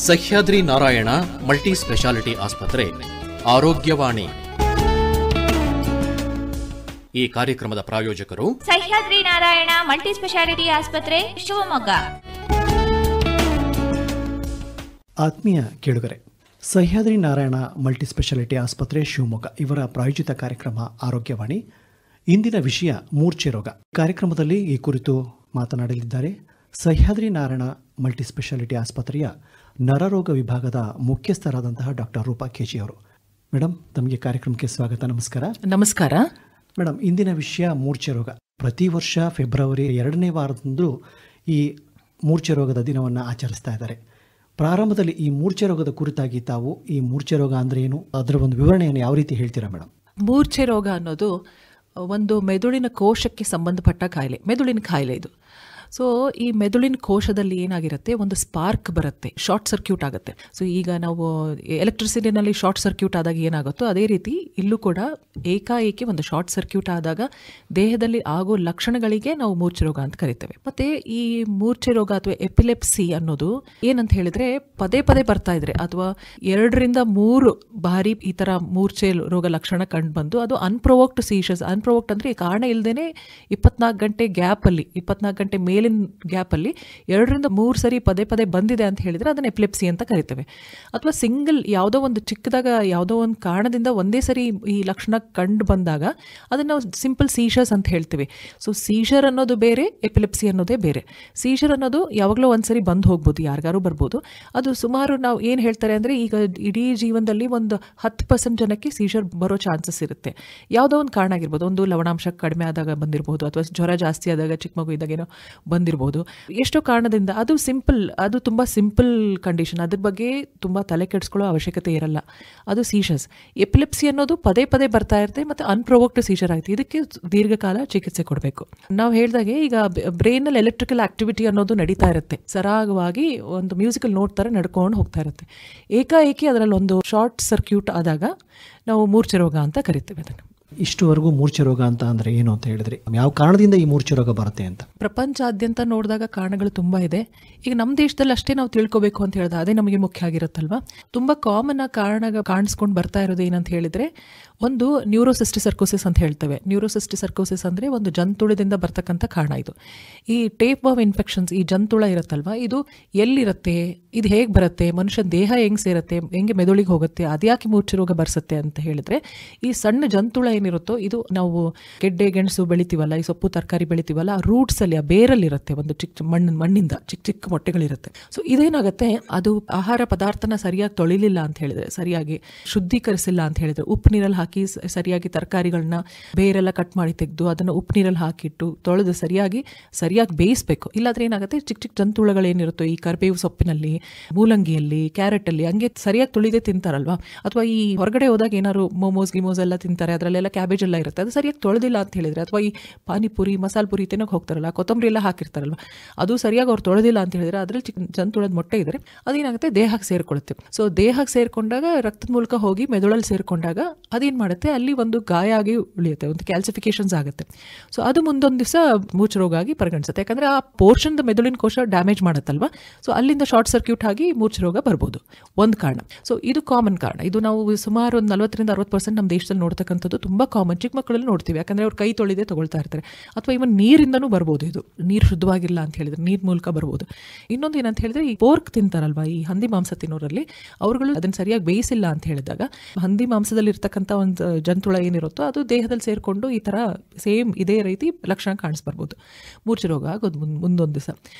Sahyadri Narayana multi speciality ಆಸ್ಪತ್ರೆ ಆರೋಗ್ಯವಾಣಿ. ಈ ಕಾರ್ಯಕ್ರಮದ ಪ್ರಾಯೋಜಕರು ಸಹ್ಯಾದ್ರಿ ನಾರಾಯಣ ಮಲ್ಟಿ ಸ್ಪೆಷಾಲಿಟಿ ಆಸ್ಪತ್ರೆ, ಶಿವಮೊಗ್ಗ. ಆತ್ಮೀಯ ಕೇಳುಗರೆ, ಸಹ್ಯಾದ್ರಿ ನಾರಾಯಣ ಮಲ್ಟಿ ಸ್ಪೆಷಾಲಿಟಿ ಆಸ್ಪತ್ರೆ ಶಿವಮೊಗ್ಗ ಇವರ ಪ್ರಾಯೋಜಿತ ಕಾರ್ಯಕ್ರಮ ಆರೋಗ್ಯವಾಣಿ. ಇಂದಿನ ವಿಷಯ ಮೂರ್ಛೆ ರೋಗ. ಕಾರ್ಯಕ್ರಮದಲ್ಲಿ ಈ ಕುರಿತು ಮಾತನಾಡಲಿದ್ದಾರೆ ಸಹ್ಯಾದ್ರಿ ನಾರಾಯಣ ಮಲ್ಟಿ ಸ್ಪೆಷಾಲಿಟಿ ಆಸ್ಪತ್ರೆಯ ನರರೋಗ ವಿಭಾಗದ ಮುಖ್ಯಸ್ಥರಾದಂತಹ ಡಾಕ್ಟರ್ ರೂಪಾ ಕೆಜಿ ಅವರು. ಮೇಡಮ್, ತಮಗೆ ಕಾರ್ಯಕ್ರಮಕ್ಕೆ ಸ್ವಾಗತ. ನಮಸ್ಕಾರ. ನಮಸ್ಕಾರ ಮೇಡಮ್, ಇಂದಿನ ವಿಷಯ ಮೂರ್ಛೆ ರೋಗ. ಪ್ರತಿ ವರ್ಷ ಫೆಬ್ರವರಿ 2ನೇ ವಾರದಂದು ಈ ಮೂರ್ಛೆ ರೋಗದ ದಿನವನ್ನು ಆಚರಿಸ್ತಾ ಇದ್ದಾರೆ. ಪ್ರಾರಂಭದಲ್ಲಿ ಈ ಮೂರ್ಛೆ ರೋಗದ ಕುರಿತಾಗಿ ತಾವು ಈ ಮೂರ್ಛೆ ರೋಗ ಅಂದರೆ ಏನು, ಅದರ ಒಂದು ವಿವರಣೆಯನ್ನು ಯಾವ ರೀತಿ ಹೇಳ್ತೀರಾ ಮೇಡಮ್? ಮೂರ್ಛೆ ರೋಗ ಅನ್ನೋದು ಒಂದು ಮೆದುಳಿನ ಕೋಶಕ್ಕೆ ಸಂಬಂಧಪಟ್ಟ ಕಾಯಿಲೆ, ಮೆದುಳಿನ ಕಾಯಿಲೆ ಇದು. ಸೊ ಈ ಮೆದುಳಿನ ಕೋಶದಲ್ಲಿ ಏನಾಗಿರುತ್ತೆ, ಒಂದು ಸ್ಪಾರ್ಕ್ ಬರುತ್ತೆ, ಶಾರ್ಟ್ ಸರ್ಕ್ಯೂಟ್ ಆಗುತ್ತೆ. ಸೊ ಈಗ ನಾವು ಎಲೆಕ್ಟ್ರಿಸಿಟಿನಲ್ಲಿ ಶಾರ್ಟ್ ಸರ್ಕ್ಯೂಟ್ ಆದಾಗ ಏನಾಗುತ್ತೋ ಅದೇ ರೀತಿ ಇಲ್ಲೂ ಕೂಡ ಏಕಾಏಕಿ ಒಂದು ಶಾರ್ಟ್ ಸರ್ಕ್ಯೂಟ್ ಆದಾಗ ದೇಹದಲ್ಲಿ ಆಗೋ ಲಕ್ಷಣಗಳಿಗೆ ನಾವು ಮೂರ್ಛೆ ರೋಗ ಅಂತ ಕರಿತೇವೆ. ಮತ್ತೆ ಈ ಮೂರ್ಛೆ ರೋಗ ಅಥವಾ ಎಪಿಲೆಪ್ಸಿ ಅನ್ನೋದು ಏನಂತ ಹೇಳಿದ್ರೆ ಪದೇ ಪದೇ ಬರ್ತಾ ಇದ್ರೆ ಅಥವಾ 2-3 ಬಾರಿ ಈ ತರ ಮೂರ್ಛೆ ರೋಗ ಲಕ್ಷಣ ಕಂಡು ಬಂದು ಅದು ಅನ್ಪ್ರೊವೋಕ್ಡ್ ಸೀಶರ್ಸ್. ಅನ್ಪ್ರೊವೋಕ್ಡ್ ಅಂದ್ರೆ ಕಾರಣ ಇಲ್ಲದೇನೆ 24 ಗಂಟೆ ಗ್ಯಾಪಲ್ಲಿ, 24 ಗಂಟೆ ಮೇಲಿನ ಗ್ಯಾಪಲ್ಲಿ 2-3 ಸರಿ ಪದೇ ಪದೇ ಬಂದಿದೆ ಅಂತ ಹೇಳಿದ್ರೆ ಅದನ್ನ ಎಪಿಲೆಪ್ಸಿ ಅಂತ ಕರಿತೇವೆ. ಅಥವಾ ಸಿಂಗಲ್ ಯಾವುದೋ ಒಂದು ಚಿಕ್ಕದಾಗ ಯಾವುದೋ ಒಂದು ಕಾರಣದಿಂದ ಒಂದೇ ಸರಿ ಈ ಲಕ್ಷಣ ಕಂಡು ಬಂದಾಗ ಅದನ್ನ ನಾವು ಸಿಂಪಲ್ ಸೀಶರ್ಸ್ ಅಂತ ಹೇಳ್ತೀವಿ. ಸೊ ಸೀಶರ್ ಅನ್ನೋದು ಬೇರೆ, ಎಪಿಲೆಪ್ಸಿ ಅನ್ನೋದೇ ಬೇರೆ. ಸೀಶರ್ ಅನ್ನೋದು ಯಾವಾಗಲೂ ಒಂದ್ಸರಿ ಬಂದು ಹೋಗ್ಬೋದು, ಯಾರಿಗಾರು ಬರ್ಬೋದು. ಅದು ಸುಮಾರು ನಾವು ಏನು ಹೇಳ್ತಾರೆ ಅಂದರೆ ಈಗ ಇಡೀ ಜೀವನದಲ್ಲಿ ಒಂದು 10% ಜನಕ್ಕೆ ಸೀಶರ್ ಬರೋ ಚಾನ್ಸಸ್ ಇರುತ್ತೆ. ಯಾವುದೋ ಒಂದು ಕಾರಣ ಆಗಿರ್ಬೋದು, ಒಂದು ಲವಣಾಂಶ ಕಡಿಮೆ ಆದಾಗ ಬಂದಿರಬಹುದು, ಅಥವಾ ಜ್ವರ ಜಾಸ್ತಿ ಆದಾಗ ಚಿಕ್ಕ ಮಗು ಇದ್ದಾಗ ಏನೋ ಬಂದಿರಬಹುದು. ಎಷ್ಟೋ ಕಾರಣದಿಂದ ಅದು ಸಿಂಪಲ್, ಅದು ತುಂಬ ಸಿಂಪಲ್ ಕಂಡೀಷನ್, ಅದ್ರ ಬಗ್ಗೆ ತುಂಬ ತಲೆ ಕೆಡಿಸ್ಕೊಳ್ಳೋ ಅವಶ್ಯಕತೆ ಇರಲ್ಲ. ಅದು ಸೀಶರ್ಸ್. ಎಪಿಲೆಪ್ಸಿ ಅನ್ನೋದು ಪದೇ ಪದೇ ಬರ್ತಾ ಇರುತ್ತೆ ಮತ್ತು ಅನ್ಪ್ರೊವೋಕ್ಡ್ ಸೀಶರ್ ಆಯ್ತು. ಇದಕ್ಕೆ ದೀರ್ಘಕಾಲ ಚಿಕಿತ್ಸೆ ಕೊಡಬೇಕು. ನಾವು ಹೇಳಿದಾಗೆ ಈಗ ಬ್ರೈನಲ್ಲಿ ಎಲೆಕ್ಟ್ರಿಕಲ್ ಆಕ್ಟಿವಿಟಿ ಅನ್ನೋದು ನಡೀತಾ ಇರುತ್ತೆ, ಸರಾಗವಾಗಿ ಒಂದು ಮ್ಯೂಸಿಕಲ್ ನೋಟ್ ಥರ ನಡ್ಕೊಂಡು ಹೋಗ್ತಾ ಇರುತ್ತೆ. ಏಕಾಏಕಿ ಅದರಲ್ಲಿ ಒಂದು ಶಾರ್ಟ್ ಸರ್ಕ್ಯೂಟ್ ಆದಾಗ ನಾವು ಮೂರ್ಛೆ ರೋಗ ಅಂತ ಕರಿತೇವೆ ಅದನ್ನು. ಇಷ್ಟುವರೆಗೂ ಮೂರ್ಛೆ ರೋಗ ಅಂತ ಅಂದರೆ ಏನು ಅಂತ ಹೇಳಿದ್ರಿ, ಯಾವ ಕಾರಣದಿಂದ ಈ ಮೂರ್ಛೆ ರೋಗ ಬರುತ್ತೆ ಅಂತ? ಪ್ರಪಂಚಾದ್ಯಂತ ನೋಡಿದಾಗ ಕಾರಣಗಳು ತುಂಬ ಇದೆ. ಈಗ ನಮ್ಮ ದೇಶದಲ್ಲಿ ಅಷ್ಟೇ ನಾವು ತಿಳ್ಕೊಬೇಕು ಅಂತ ಹೇಳಿದ್ರೆ ಅದೇ ನಮಗೆ ಮುಖ್ಯ ಆಗಿರುತ್ತಲ್ವಾ. ತುಂಬ ಕಾಮನ್ ಕಾರಣ ಕಾಣಿಸ್ಕೊಂಡು ಬರ್ತಾ ಇರೋದು ಏನಂತ ಹೇಳಿದ್ರೆ, ಒಂದು ನ್ಯೂರೋಸಿಸ್ಟಿಕ್ ಸರ್ಕೋಸಿಸ್ ಅಂತ ಹೇಳ್ತೇವೆ. ನ್ಯೂರೋಸಿಸ್ಟಿಕ್ ಸರ್ಕೋಸಿಸ್ ಅಂದರೆ ಒಂದು ಜಂತುಳದಿಂದ ಬರ್ತಕ್ಕಂಥ ಕಾರಣ ಇದು. ಈ ಟೇಪ್ ವರ್ಮ್ ಇನ್ಫೆಕ್ಷನ್ಸ್, ಈ ಜಂತುಳ ಇರುತ್ತಲ್ವ, ಇದು ಎಲ್ಲಿರುತ್ತೆ, ಇದು ಹೇಗೆ ಬರುತ್ತೆ, ಮನುಷ್ಯನ ದೇಹ ಹೆಂಗೆ ಸೇರುತ್ತೆ, ಹೆಂಗೆ ಮೆದುಳಿಗೆ ಹೋಗುತ್ತೆ, ಅದ್ಯಾಕೆ ಮೂರ್ಛೆ ರೋಗ ಬರ್ಸುತ್ತೆ ಅಂತ ಹೇಳಿದ್ರೆ, ಈ ಸಣ್ಣ ಜಂತುಳ ಏನಿರುತ್ತೋ ಇದು ನಾವು ಗೆಡ್ಡೆ ಗೆಣಸು ಬೆಳಿತೀವಲ್ಲ, ಈ ಸೊಪ್ಪು ತರಕಾರಿ ಬೆಳಿತೀವಲ್ಲ, ಆ ರೂಟ್ಸ್ ಅಲ್ಲಿ, ಆ ಬೇರಲ್ಲಿ ಇರುತ್ತೆ ಒಂದು ಚಿಕ್ಕ ಮಣ್ಣಿಂದ ಚಿಕ್ಕ ಚಿಕ್ಕ ಮೊಟ್ಟೆಗಳಿರುತ್ತೆ. ಸೊ ಇದೇನಾಗುತ್ತೆ, ಅದು ಆಹಾರ ಪದಾರ್ಥನ ಸರಿಯಾಗಿ ತೊಳಿಲಿಲ್ಲ ಅಂತ ಹೇಳಿದ್ರೆ, ಸರಿಯಾಗಿ ಶುದ್ಧೀಕರಿಸಿಲ್ಲ ಅಂತ ಹೇಳಿದ್ರೆ, ಉಪ್ಪು ನೀರಲ್ಲಿ ಹಾಕಿ ಸರಿಯಾಗಿ ತರಕಾರಿಗಳನ್ನ ಬೇರೆಲ್ಲ ಕಟ್ ಮಾಡಿ ತೆಗೆದು ಅದನ್ನು ಉಪ್ಪು ನೀರಲ್ಲಿ ಹಾಕಿಟ್ಟು ತೊಳೆದು ಸರಿಯಾಗಿ ಬೇಯಿಸಬೇಕು. ಇಲ್ಲಾಂದ್ರೆ ಏನಾಗುತ್ತೆ, ಚಿಕ್ಕ ಚಿಕ್ಕ ಜಂತುಳಗಳೇನಿರುತ್ತೋ ಈ ಕರಿಬೇವು ಸೊಪ್ಪಿನಲ್ಲಿ, ಮೂಲಂಗಿಯಲ್ಲಿ, ಕ್ಯಾರೆಟ್ ಅಲ್ಲಿ ಹಂಗೆ ಸರಿಯಾಗಿ ತೊಳಿದೇ ತಿಂತಾರಲ್ವಾ. ಅಥವಾ ಈ ಹೊರಗಡೆ ಹೋದಾಗ ಏನಾದ್ರು ಮೋಮೋಸ್ ಗಿಮೋಸ್ ಎಲ್ಲ ತಿಂತಾರೆ, ಅದರಲ್ಲೆಲ್ಲ ಕ್ಯಾಬೇಜ್ ಎಲ್ಲ ಇರುತ್ತೆ, ಅದು ಸರಿಯಾಗಿ ತೊಳೆದಿಲ್ಲ ಅಂತ ಹೇಳಿದ್ರೆ, ಅಥವಾ ಈ ಪಾನಿಪುರಿ ಮಸಾಲೆ ಪುರಿ ತಿನ್ನೋಕೆ ಹೋಗ್ತಾರಲ್ಲ, ಕೊತ್ತಂಬರಿ ಎಲ್ಲ ಹಾಕಿರ್ತಾರಲ್ವ, ಅದು ಸರಿಯಾಗಿ ಅವ್ರು ತೊಳೆದಿಲ್ಲ ಅಂತ ಹೇಳಿದ್ರೆ ಅದ್ರಲ್ಲಿ ಚಿಕ್ಕ ಜಂತುಳದ ಮೊಟ್ಟೆ ಇದ್ರೆ ಅದೇನಾಗುತ್ತೆ, ದೇಹಕ್ಕೆ ಸೇರ್ಕೊಳ್ಳುತ್ತೆ. ಸೊ ದೇಹಕ್ಕೆ ಸೇರ್ಕೊಂಡಾಗ ರಕ್ತದ ಮೂಲಕ ಹೋಗಿ ಮೆದುಳಲ್ಲಿ ಸೇರ್ಕೊಂಡಾಗ ಅದೇನು ಮಾಡುತ್ತೆ, ಅಲ್ಲಿ ಒಂದು ಗಾಯ ಆಗಿ ಉಳಿಯುತ್ತೆ, ಒಂದು ಕ್ಯಾಲ್ಸಿಫಿಕೇಶನ್ಸ್ ಆಗುತ್ತೆ. ಸೊ ಅದು ಮುಂದೊಂದು ದಿವಸ ಮೂರ್ಛೆ ರೋಗ ಆಗಿ ಪರಿಗಣಿಸುತ್ತೆ. ಯಾಕಂದ್ರೆ ಆ ಪೋರ್ಷನ್ ಮೆದುಳಿನ ಕೋಶ ಡ್ಯಾಮೇಜ್ ಮಾಡುತ್ತಲ್ವಾ. ಸೊ ಅಲ್ಲಿಂದ ಶಾರ್ಟ್ ಸರ್ಕ್ಯೂಟ್ ಆಗಿ ಮೂರ್ಛೆ ರೋಗ ಬರ್ಬೋದು, ಒಂದು ಕಾರಣ. ಸೊ ಇದು ಕಾಮನ್ ಕಾರಣ. ಇದು ನಾವು ಸುಮಾರು ಒಂದು 40-60% ನಮ್ಮ ದೇಶದಲ್ಲಿ ನೋಡ್ತಕ್ಕಂಥದ್ದು ತುಂಬಾ ಕಾಮನ್. ಚಿಕ್ಕ ಮಕ್ಕಳಲ್ಲಿ ನೋಡ್ತೀವಿ, ಯಾಕಂದ್ರೆ ಅವ್ರು ಕೈ ತೊಳೆದೇ ತಗೊಳ್ತಾ ಇರ್ತಾರೆ. ಅಥವಾ ಇವನ್ ನೀರಿಂದನೂ ಬರ್ಬೋದು, ಇದು ನೀರು ಶುದ್ಧವಾಗಿಲ್ಲ ಅಂತ ಹೇಳಿದ್ರೆ ನೀರ್ ಮೂಲಕ ಬರ್ಬೋದು. ಇನ್ನೊಂದು ಏನಂತ ಹೇಳಿದ್ರೆ, ಈ ಪೋರ್ಕ್ ತಿಂತಾರಲ್ವಾ, ಈ ಹಂದಿ ಮಾಂಸ ತಿನ್ನೋರಲ್ಲಿ, ಅವ್ರುಗಳು ಅದನ್ನ ಸರಿಯಾಗಿ ಬೇಯಿಸಿಲ್ಲ ಅಂತ ಹೇಳಿದಾಗ ಹಂದಿ ಮಾಂಸದಲ್ಲಿ ಇರ್ತಕ್ಕಂಥ ಒಂದು ಜಂತುಳ ಏನಿರುತ್ತೋ ಅದು ದೇಹದಲ್ಲಿ ಸೇರ್ಕೊಂಡು ಈ ತರ ಸೇಮ್ ಇದೇ ರೀತಿ ಲಕ್ಷಣ ಕಾಣಿಸ್ಬರ್ಬೋದು. ಮೂರ್ಛೆ ರೋಗ ಆಗೋದು ಮುಂದೊಂದು ದಿವಸ.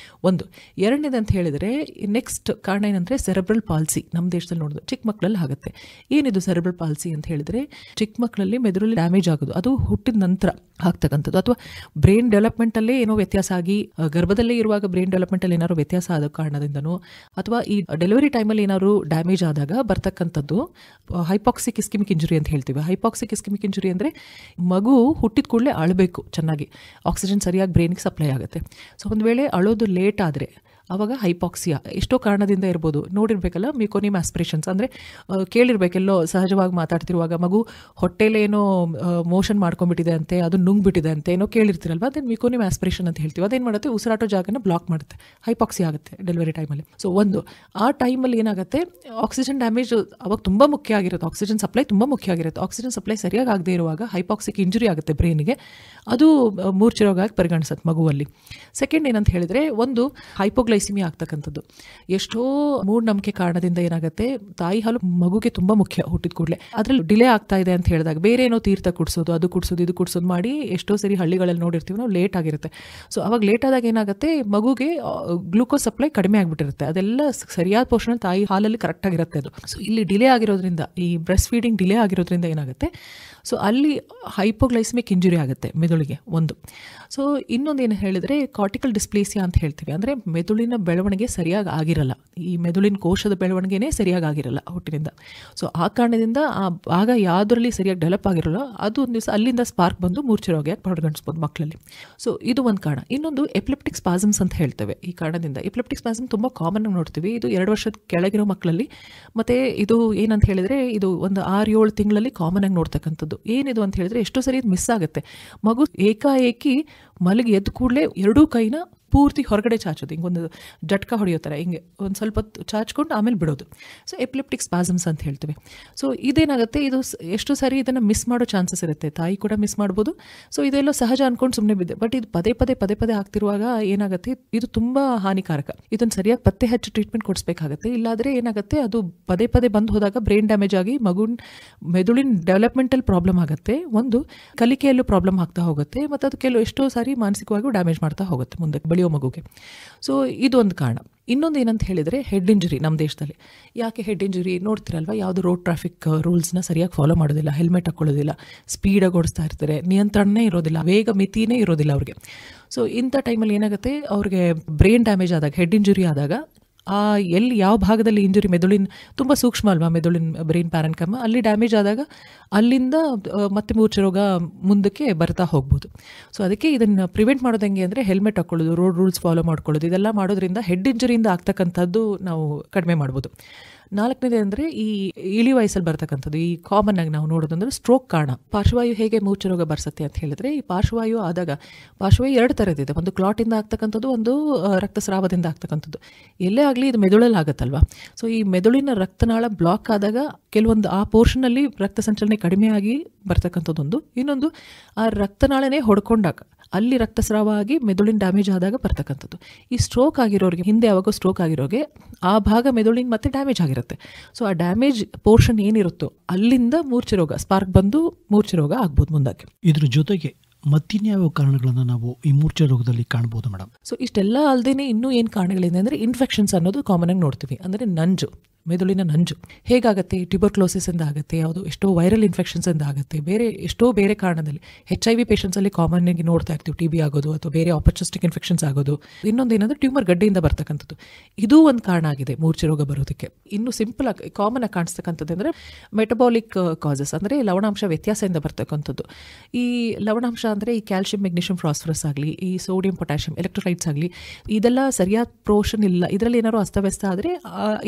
ಒಂದು. ಎರಡನೇದು ಅಂತ ಹೇಳಿದ್ರೆ, ನೆಕ್ಸ್ಟ್ ಕಾರಣ ಏನಂದ್ರೆ ಸೆರೆಬ್ರಲ್ ಪಾಲ್ಸಿ. ನಮ್ಮ ದೇಶದಲ್ಲಿ ನೋಡೋದು ಚಿಕ್ಕ ಮಕ್ಕಳಲ್ಲಿ ಆಗುತ್ತೆ. ಏನಿದು ಸೆರೆಬ್ರಲ್ ಪಾಲ್ಸಿ ಅಂತ ಹೇಳಿದ್ರೆ, ಚಿಕ್ಕ ಮಕ್ಕಳಲ್ಲಿ ಮೆದುಳಲ್ಲಿ ಡ್ಯಾಮೇಜ್ ಆಗೋದು, ಅದು ಹುಟ್ಟಿದ ನಂತರ ಆಗ್ತಕ್ಕಂಥದ್ದು. ಅಥವಾ ಬ್ರೈನ್ ಡೆವಲಪ್ಮೆಂಟ್ ಅಲ್ಲೇ ಏನೋ ವ್ಯತ್ಯಾಸ ಆಗಿ, ಗರ್ಭದಲ್ಲೇ ಇರುವಾಗ ಬ್ರೈನ್ ಡೆವಲಪ್ಮೆಂಟ್ ಅಲ್ಲಿ ಏನಾದ್ರು ವ್ಯತ್ಯಾಸ ಆದ ಕಾರಣದಿಂದನೂ, ಅಥವಾ ಈ ಡೆಲಿವರಿ ಟೈಮಲ್ಲಿ ಏನಾದ್ರು ಡ್ಯಾಮೇಜ್ ಆದಾಗ ಬರ್ತಕ್ಕಂಥದ್ದು ಹೈಪಾಕ್ಸಿಕ್ ಇಸ್ಕಿಮಿಕ್ ಇಂಜುರಿ ಅಂತ ಹೇಳ್ತೀವಿ. ಹೈಪಾಕ್ಸಿಕ್ ಇಸ್ಕಿಮಿಕ್ ಇಂಜುರಿ ಅಂದರೆ ಮಗು ಹುಟ್ಟಿದ ಕೂಡಲೇ ಅಳಬೇಕು, ಚೆನ್ನಾಗಿ ಆಕ್ಸಿಜನ್ ಸರಿಯಾಗಿ ಬ್ರೈನ್ಗೆ ಸಪ್ಲೈ ಆಗುತ್ತೆ. ಸೊ ಒಂದು ವೇಳೆ ಅಳೋದು ಲೇಟ್ ಆದರೆ ಆವಾಗ ಹೈಪಾಕ್ಸಿಯಾ ಎಷ್ಟೋ ಕಾರಣದಿಂದ ಇರ್ಬೋದು. ನೋಡಿರ್ಬೇಕಲ್ಲ ಮ್ಯೂಕೋನಿಯಮ್ ಆಸ್ಪಿರೇಷನ್ಸ್, ಅಂದರೆ ಕೇಳಿರ್ಬೇಕೆಲ್ಲೋ ಸಹಜವಾಗಿ ಮಾತಾಡ್ತಿರುವಾಗ ಮಗು ಹೊಟ್ಟೆಲೇನೋ ಮೋಷನ್ ಮಾಡ್ಕೊಂಡ್ಬಿಟ್ಟಿದೆ ಅಂತೆ, ಅದು ನುಂಗ್ಬಿಟ್ಟಿದೆ ಅಂತ ಏನೋ ಕೇಳಿರ್ತಿರಲ್ವ, ಅದನ್ನು ಮ್ಯೂಕೋನಿಯಮ್ ಆಸ್ಪಿರೇಷನ್ ಅಂತ ಹೇಳ್ತೀವಿ. ಅದೇನು ಮಾಡುತ್ತೆ, ಉಸಿರಾಟೋ ಜಾಗನ ಬ್ಲಾಕ್ ಮಾಡುತ್ತೆ, ಹೈಪಾಕ್ಸಿಯಾ ಆಗುತ್ತೆ ಡೆಲಿವರಿ ಟೈಮಲ್ಲಿ. ಸೊ ಒಂದು ಆ ಟೈಮಲ್ಲಿ ಏನಾಗುತ್ತೆ, ಆಕ್ಸಿಜನ್ ಡ್ಯಾಮೇಜ್ ಅವಾಗ ತುಂಬ ಮುಖ್ಯ ಆಗಿರುತ್ತೆ, ಆಕ್ಸಿಜನ್ ಸಪ್ಲೈ ತುಂಬ ಮುಖ್ಯ ಆಗಿರುತ್ತೆ. ಆಕ್ಸಿಜನ್ ಸಪ್ಲೈ ಸರಿಯಾಗಿ ಆಗದೆ ಇರುವಾಗ ಹೈಪಾಕ್ಸಿಕ್ ಇಂಜುರಿ ಆಗುತ್ತೆ ಬ್ರೈನ್ಗೆ, ಅದು ಮೂರ್ಛೆ ರೋಗ ಆಗಿ ಪರಿಗಣಿಸುತ್ತೆ ಮಗುವಲ್ಲಿ. ಸೆಕೆಂಡ್ ಏನಂತ ಹೇಳಿದ್ರೆ, ಒಂದು ಹೈಪೋಗ್ಲೈಸಿಮಿಯಾ ಆಗ್ತಕ್ಕಂಥದ್ದು. ಎಷ್ಟೋ ಮೂಢನಂಬಿಕೆ ಕಾರಣದಿಂದ ಏನಾಗುತ್ತೆ, ತಾಯಿ ಹಾಲು ಮಗುಗೆ ತುಂಬ ಮುಖ್ಯ ಹುಟ್ಟಿದ ಕೂಡಲೇ. ಅದರಲ್ಲಿ ಡಿಲೇ ಆಗ್ತಾ ಇದೆ ಅಂತ ಹೇಳಿದಾಗ ಬೇರೆ ಏನೋ ತೀರ್ಥ ಕುಡಿಸೋದು, ಅದು ಕುಡಿಸೋದು, ಇದು ಕುಡಿಸೋದು ಮಾಡಿ ಎಷ್ಟೋ ಸರಿ ಹಳ್ಳಿಗಳಲ್ಲಿ ನೋಡಿರ್ತೀವಿ ನಾವು, ಲೇಟ್ ಆಗಿರುತ್ತೆ. ಸೊ ಅವಾಗ ಲೇಟ್ ಆದಾಗ ಏನಾಗುತ್ತೆ, ಮಗುಗೆ ಗ್ಲೂಕೋಸ್ ಸಪ್ಲೈ ಕಡಿಮೆ ಆಗಿಬಿಟ್ಟಿರುತ್ತೆ. ಅದೆಲ್ಲ ಸರಿಯಾದ ಪೋಷಣೆ ತಾಯಿ ಹಾಲಲ್ಲಿ ಕರೆಕ್ಟ್ ಆಗಿರುತ್ತೆ ಅದು. ಸೊ ಇಲ್ಲಿ ಡಿಲೇ ಆಗಿರೋದ್ರಿಂದ, ಈ ಬ್ರೆಸ್ಟ್ ಫೀಡಿಂಗ್ ಡಿಲೇ ಆಗಿರೋದ್ರಿಂದ ಏನಾಗುತ್ತೆ, ಸೊ ಅಲ್ಲಿ ಹೈಪೋಗ್ಲೈಸಮಿಕ್ ಇಂಜುರಿ ಆಗುತ್ತೆ ಮೆದುಳಿಗೆ ಒಂದು. ಸೊ ಇನ್ನೊಂದು ಏನು ಹೇಳಿದರೆ ಕಾರ್ಟಿಕಲ್ ಡಿಸ್ಪ್ಲೇಸಿಯಾ ಅಂತ ಹೇಳ್ತೀವಿ, ಅಂದರೆ ಮೆದುಳಿನ ಬೆಳವಣಿಗೆ ಸರಿಯಾಗಿ ಆಗಿರಲ್ಲ, ಈ ಮೆದುಳಿನ ಕೋಶದ ಬೆಳವಣಿಗೆನೇ ಸರಿಯಾಗಿ ಆಗಿರಲ್ಲ ಹುಟ್ಟಿನಿಂದ. ಸೊ ಆ ಕಾರಣದಿಂದ ಆ ಭಾಗ ಯಾವುದರಲ್ಲಿ ಸರಿಯಾಗಿ ಡೆವಲಪ್ ಆಗಿರಲ್ಲ, ಅದು ಒಂದು ದಿವಸ ಅಲ್ಲಿಂದ ಸ್ಪಾರ್ಕ್ ಬಂದು ಮೂರ್ಛೆ ರೋಗ ಪರಿಗಣಿಸ್ಬೋದು ಮಕ್ಕಳಲ್ಲಿ. ಸೊ ಇದು ಒಂದು ಕಾರಣ. ಇನ್ನೊಂದು ಎಪಿಲೆಪ್ಟಿಕ್ ಸ್ಪಾಸಮ್ಸ್ ಅಂತ ಹೇಳ್ತೇವೆ. ಈ ಕಾರಣದಿಂದ ಎಪಿಲೆಪ್ಟಿಕ್ ಸ್ಪಾಸಮ್ ತುಂಬ ಕಾಮನ್ ಆಗಿ ನೋಡ್ತೀವಿ, ಇದು 2 ವರ್ಷದ ಕೆಳಗಿರೋ ಮಕ್ಕಳಲ್ಲಿ. ಮತ್ತು ಇದು ಏನಂತ ಹೇಳಿದರೆ, ಇದು ಒಂದು 6-7 ತಿಂಗಳಲ್ಲಿ ಕಾಮನ್ ಆಗಿ ನೋಡ್ತಕ್ಕಂಥದ್ದು. ಏನಿದು ಅಂತ ಹೇಳಿದ್ರೆ, ಎಷ್ಟೋ ಸರಿ ಇದು ಮಿಸ್ ಆಗುತ್ತೆ. ಮಗು ಏಕಾಏಕಿ ಮಲಗಿ ಎದ್ದು ಕೂಡಲೇ ಎರಡೂ ಕೈನ ಪೂರ್ತಿ ಹೊರಗಡೆ ಚಾಚೋದು, ಹಿಂಗೊಂದು ಜಟ್ಕ ಹೊಡೆಯೋ ಥರ ಹಿಂಗೆ ಒಂದು ಸ್ವಲ್ಪ ಹೊತ್ತು ಚಾಚ್ಕೊಂಡು ಆಮೇಲೆ ಬಿಡೋದು. ಸೊ ಎಪಿಲೆಪ್ಟಿಕ್ ಸ್ಪಾಸಮ್ಸ್ ಅಂತ ಹೇಳ್ತೀವಿ. ಸೊ ಇದೇನಾಗುತ್ತೆ, ಇದು ಎಷ್ಟು ಸರಿ ಇದನ್ನು ಮಿಸ್ ಮಾಡೋ ಚಾನ್ಸಸ್ ಇರುತ್ತೆ, ತಾಯಿ ಕೂಡ ಮಿಸ್ ಮಾಡ್ಬೋದು. ಸೊ ಇದೆಲ್ಲ ಸಹಜ ಅಂದ್ಕೊಂಡು ಸುಮ್ಮನೆ ಬಿದ್ದೆ. ಬಟ್ ಇದು ಪದೇ ಪದೇ ಆಗ್ತಿರುವಾಗ ಏನಾಗುತ್ತೆ, ಇದು ತುಂಬ ಹಾನಿಕಾರಕ. ಇದನ್ನು ಸರಿಯಾಗಿ ಪತ್ತೆ ಹಚ್ಚಿ ಟ್ರೀಟ್ಮೆಂಟ್ ಕೊಡಿಸ್ಬೇಕಾಗತ್ತೆ. ಇಲ್ಲಾದರೆ ಏನಾಗುತ್ತೆ, ಅದು ಪದೇ ಬಂದು ಹೋದಾಗ ಬ್ರೈನ್ ಡ್ಯಾಮೇಜ್ ಆಗಿ ಮೆದುಳಿನ ಡೆವಲಪ್ಮೆಂಟಲ್ ಪ್ರಾಬ್ಲಮ್ ಆಗುತ್ತೆ, ಒಂದು ಕಲಿಕೆಯಲ್ಲೂ ಪ್ರಾಬ್ಲಮ್ ಆಗ್ತಾ ಹೋಗುತ್ತೆ, ಮತ್ತು ಅದು ಎಷ್ಟೋ ಸಾರಿ ಮಾನಸಿಕವಾಗಿಯೂ ಡ್ಯಾಮೇಜ್ ಮಾಡ್ತಾ ಹೋಗುತ್ತೆ ಮುಂದೆ ಬೆಳೆಯೋ ಮಗುಗೆ. ಸೊ ಇದೊಂದು ಕಾರಣ. ಇನ್ನೊಂದು ಏನಂತ ಹೇಳಿದರೆ, ಹೆಡ್ ಇಂಜುರಿ. ನಮ್ಮ ದೇಶದಲ್ಲಿ ಯಾಕೆ ಹೆಡ್ ಇಂಜುರಿ ನೋಡ್ತಿರಲ್ವ, ಯಾವುದು ರೋಡ್ ಟ್ರಾಫಿಕ್ ರೂಲ್ಸ್ನ ಸರಿಯಾಗಿ ಫಾಲೋ ಮಾಡೋದಿಲ್ಲ, ಹೆಲ್ಮೆಟ್ ಹಾಕೊಳ್ಳೋದಿಲ್ಲ, ಸ್ಪೀಡಾಗಿ ಓಡಿಸ್ತಾ ಇರ್ತಾರೆ, ನಿಯಂತ್ರಣನೇ ಇರೋದಿಲ್ಲ, ವೇಗ ಮಿತಿನೇ ಇರೋದಿಲ್ಲ ಅವ್ರಿಗೆ. ಸೊ ಇಂಥ ಟೈಮಲ್ಲಿ ಏನಾಗುತ್ತೆ, ಅವ್ರಿಗೆ ಬ್ರೈನ್ ಡ್ಯಾಮೇಜ್ ಆದಾಗ, ಹೆಡ್ ಇಂಜುರಿ ಆದಾಗ, ಎಲ್ಲಿ ಯಾವ ಭಾಗದಲ್ಲಿ ಇಂಜುರಿ, ಮೆದುಳಿನ ತುಂಬ ಸೂಕ್ಷ್ಮ ಅಲ್ವಾ ಮೆದುಳಿನ ಬ್ರೈನ್ ಪ್ಯಾರೆನ್ಕಮ್, ಅಲ್ಲಿ ಡ್ಯಾಮೇಜ್ ಆದಾಗ ಅಲ್ಲಿಂದ ಮತ್ತೆ ಮೂರ್ಛೆ ರೋಗ ಮುಂದಕ್ಕೆ ಬರ್ತಾ ಹೋಗ್ಬೋದು. ಸೊ ಅದಕ್ಕೆ ಇದನ್ನು ಪ್ರಿವೆಂಟ್ ಮಾಡೋದು ಹೆಂಗೆ ಅಂದರೆ, ಹೆಲ್ಮೆಟ್ ಹಾಕೊಳ್ಳೋದು, ರೋಡ್ ರೂಲ್ಸ್ ಫಾಲೋ ಮಾಡ್ಕೊಳ್ಳೋದು, ಇದೆಲ್ಲ ಮಾಡೋದ್ರಿಂದ ಹೆಡ್ ಇಂಜುರಿಯಿಂದ ಆಗ್ತಕ್ಕಂಥದ್ದು ನಾವು ಕಡಿಮೆ ಮಾಡ್ಬೋದು. 4ನೇದು ಅಂದರೆ, ಈ ಇಳಿ ವಯಸ್ಸಲ್ಲಿ ಬರ್ತಕ್ಕಂಥದ್ದು, ಈ ಕಾಮನ್ ಆಗಿ ನಾವು ನೋಡೋದಂದ್ರೆ ಸ್ಟ್ರೋಕ್ ಕಾರಣ. ಪಾರ್ಶ್ವವಾಯು ಹೇಗೆ ಮೂರ್ಛೆ ರೋಗ ಬರ್ಸತ್ತೆ ಅಂತ ಹೇಳಿದ್ರೆ, ಈ ಪಾರ್ಶ್ವವಾಯು ಆದಾಗ, ಪಾರ್ಶ್ವವಾಯು 2 ಥರದಿದೆ, ಒಂದು ಕ್ಲಾಟಿಂದ ಆಗ್ತಕ್ಕಂಥದ್ದು, ಒಂದು ರಕ್ತಸ್ರಾವದಿಂದ ಆಗ್ತಕ್ಕಂಥದ್ದು. ಎಲ್ಲೇ ಆಗಲಿ ಇದು ಮೆದುಳಲ್ಲಿ ಆಗುತ್ತಲ್ವಾ. ಸೊ ಈ ಮೆದುಳಿನ ರಕ್ತನಾಳ ಬ್ಲಾಕ್ ಆದಾಗ ಕೆಲವೊಂದು ಆ ಪೋರ್ಷನಲ್ಲಿ ರಕ್ತ ಸಂಚಲನೆ ಕಡಿಮೆಯಾಗಿ ಬರ್ತಕ್ಕಂಥದ್ದೊಂದು. ಇನ್ನೊಂದು, ಆ ರಕ್ತನಾಳನೇ ಹೊಡ್ಕೊಂಡಾಗ ಅಲ್ಲಿ ರಕ್ತಸ್ರಾವ ಆಗಿ ಮೆದುಳಿನ ಡ್ಯಾಮೇಜ್ ಆದಾಗ ಬರ್ತಕ್ಕಂಥದ್ದು. ಈ ಸ್ಟ್ರೋಕ್ ಆಗಿರೋರಿಗೆ, ಹಿಂದೆ ಯಾವಾಗೋ ಸ್ಟ್ರೋಕ್ ಆಗಿರೋರಿಗೆ ಆ ಭಾಗ ಮೆದುಳಿನ ಮತ್ತೆ ಡ್ಯಾಮೇಜ್ ಆಗಿರುತ್ತೆ. ಸೊ ಆ ಡ್ಯಾಮೇಜ್ ಪೋರ್ಷನ್ ಏನಿರುತ್ತೋ ಅಲ್ಲಿಂದ ಮೂರ್ಛೆ ರೋಗ ಸ್ಪಾರ್ಕ್ ಬಂದು ಮೂರ್ಛೆ ರೋಗ ಆಗ್ಬೋದು ಮುಂದಕ್ಕೆ. ಇದ್ರ ಜೊತೆಗೆ ಮತ್ತಿನ್ಯಾವ ಕಾರಣಗಳನ್ನು ನಾವು ಈ ಮೂರ್ಛೆ ರೋಗದಲ್ಲಿ ಕಾಣ್ಬೋದು ಮೇಡಮ್? ಸೊ ಇಷ್ಟೆಲ್ಲ ಅಲ್ಲದೆ ಇನ್ನೂ ಏನು ಕಾರಣಗಳಿದೆ ಅಂದರೆ, ಇನ್ಫೆಕ್ಷನ್ಸ್ ಅನ್ನೋದು ಕಾಮನ್ ಆಗಿ ನೋಡ್ತೀವಿ. ಅಂದರೆ ನಂಜು, ಮೆದುಳಿನ ನಂಜು ಹೇಗಾಗುತ್ತೆ, ಟ್ಯೂಬರ್ಕ್ಲೋಸಿಸಿಂದ ಆಗುತ್ತೆ, ಯಾವುದು ಎಷ್ಟೋ ವೈರಲ್ ಇನ್ಫೆಕ್ಷನ್ಸಿಂದ ಆಗುತ್ತೆ, ಎಷ್ಟೋ ಬೇರೆ ಕಾರಣದಲ್ಲಿ. HIV ಪೇಷಂಟ್ಸಲ್ಲಿ ಕಾಮನ್ ಆಗಿ ನೋಡ್ತಾ ಇರ್ತೀವಿ, TB ಆಗೋದು ಅಥವಾ ಬೇರೆ ಆಪರ್ಚುನಿಸ್ಟಿಕ್ ಇನ್ಫೆಕ್ಷನ್ಸ್ ಆಗೋದು. ಇನ್ನೊಂದು ಏನಂದರೆ ಟ್ಯೂಮರ್ ಗಡ್ಡೆಯಿಂದ ಬರ್ತಕ್ಕಂಥದ್ದು, ಇದು ಒಂದು ಕಾರಣ ಆಗಿದೆ ಮೂರ್ಛೆ ರೋಗ ಬರೋದಕ್ಕೆ. ಇನ್ನು ಸಿಂಪಲ್ ಆಗಿ ಕಾಮನ್ ಆಗಿ ಕಾಣಿಸ್ತಕ್ಕಂಥದ್ದು ಅಂದರೆ ಮೆಟಬಾಲಿಕ್ ಕಾಸಸ್, ಅಂದರೆ ಲವಣಾಂಶ ವ್ಯತ್ಯಾಸದಿಂದ ಬರ್ತಕ್ಕಂಥದ್ದು. ಈ ಲವಣಾಂಶ ಅಂದರೆ ಈ ಕ್ಯಾಲ್ಸಿಯಂ, ಮೆಗ್ನೀಷಿಯಂ, ಫಾಸ್ಫರಸ್ ಆಗಲಿ, ಈ ಸೋಡಿಯಂ, ಪೊಟ್ಯಾಷಿಯಂ, ಎಲೆಕ್ಟ್ರೋಲೈಟ್ಸ್ ಆಗಲಿ, ಇದೆಲ್ಲ ಸರಿಯಾದ ಪೋರ್ಷನ್ ಇಲ್ಲ, ಇದರಲ್ಲಿ ಏನಾದ್ರು ಅಸ್ತವ್ಯಸ್ತ ಆದರೆ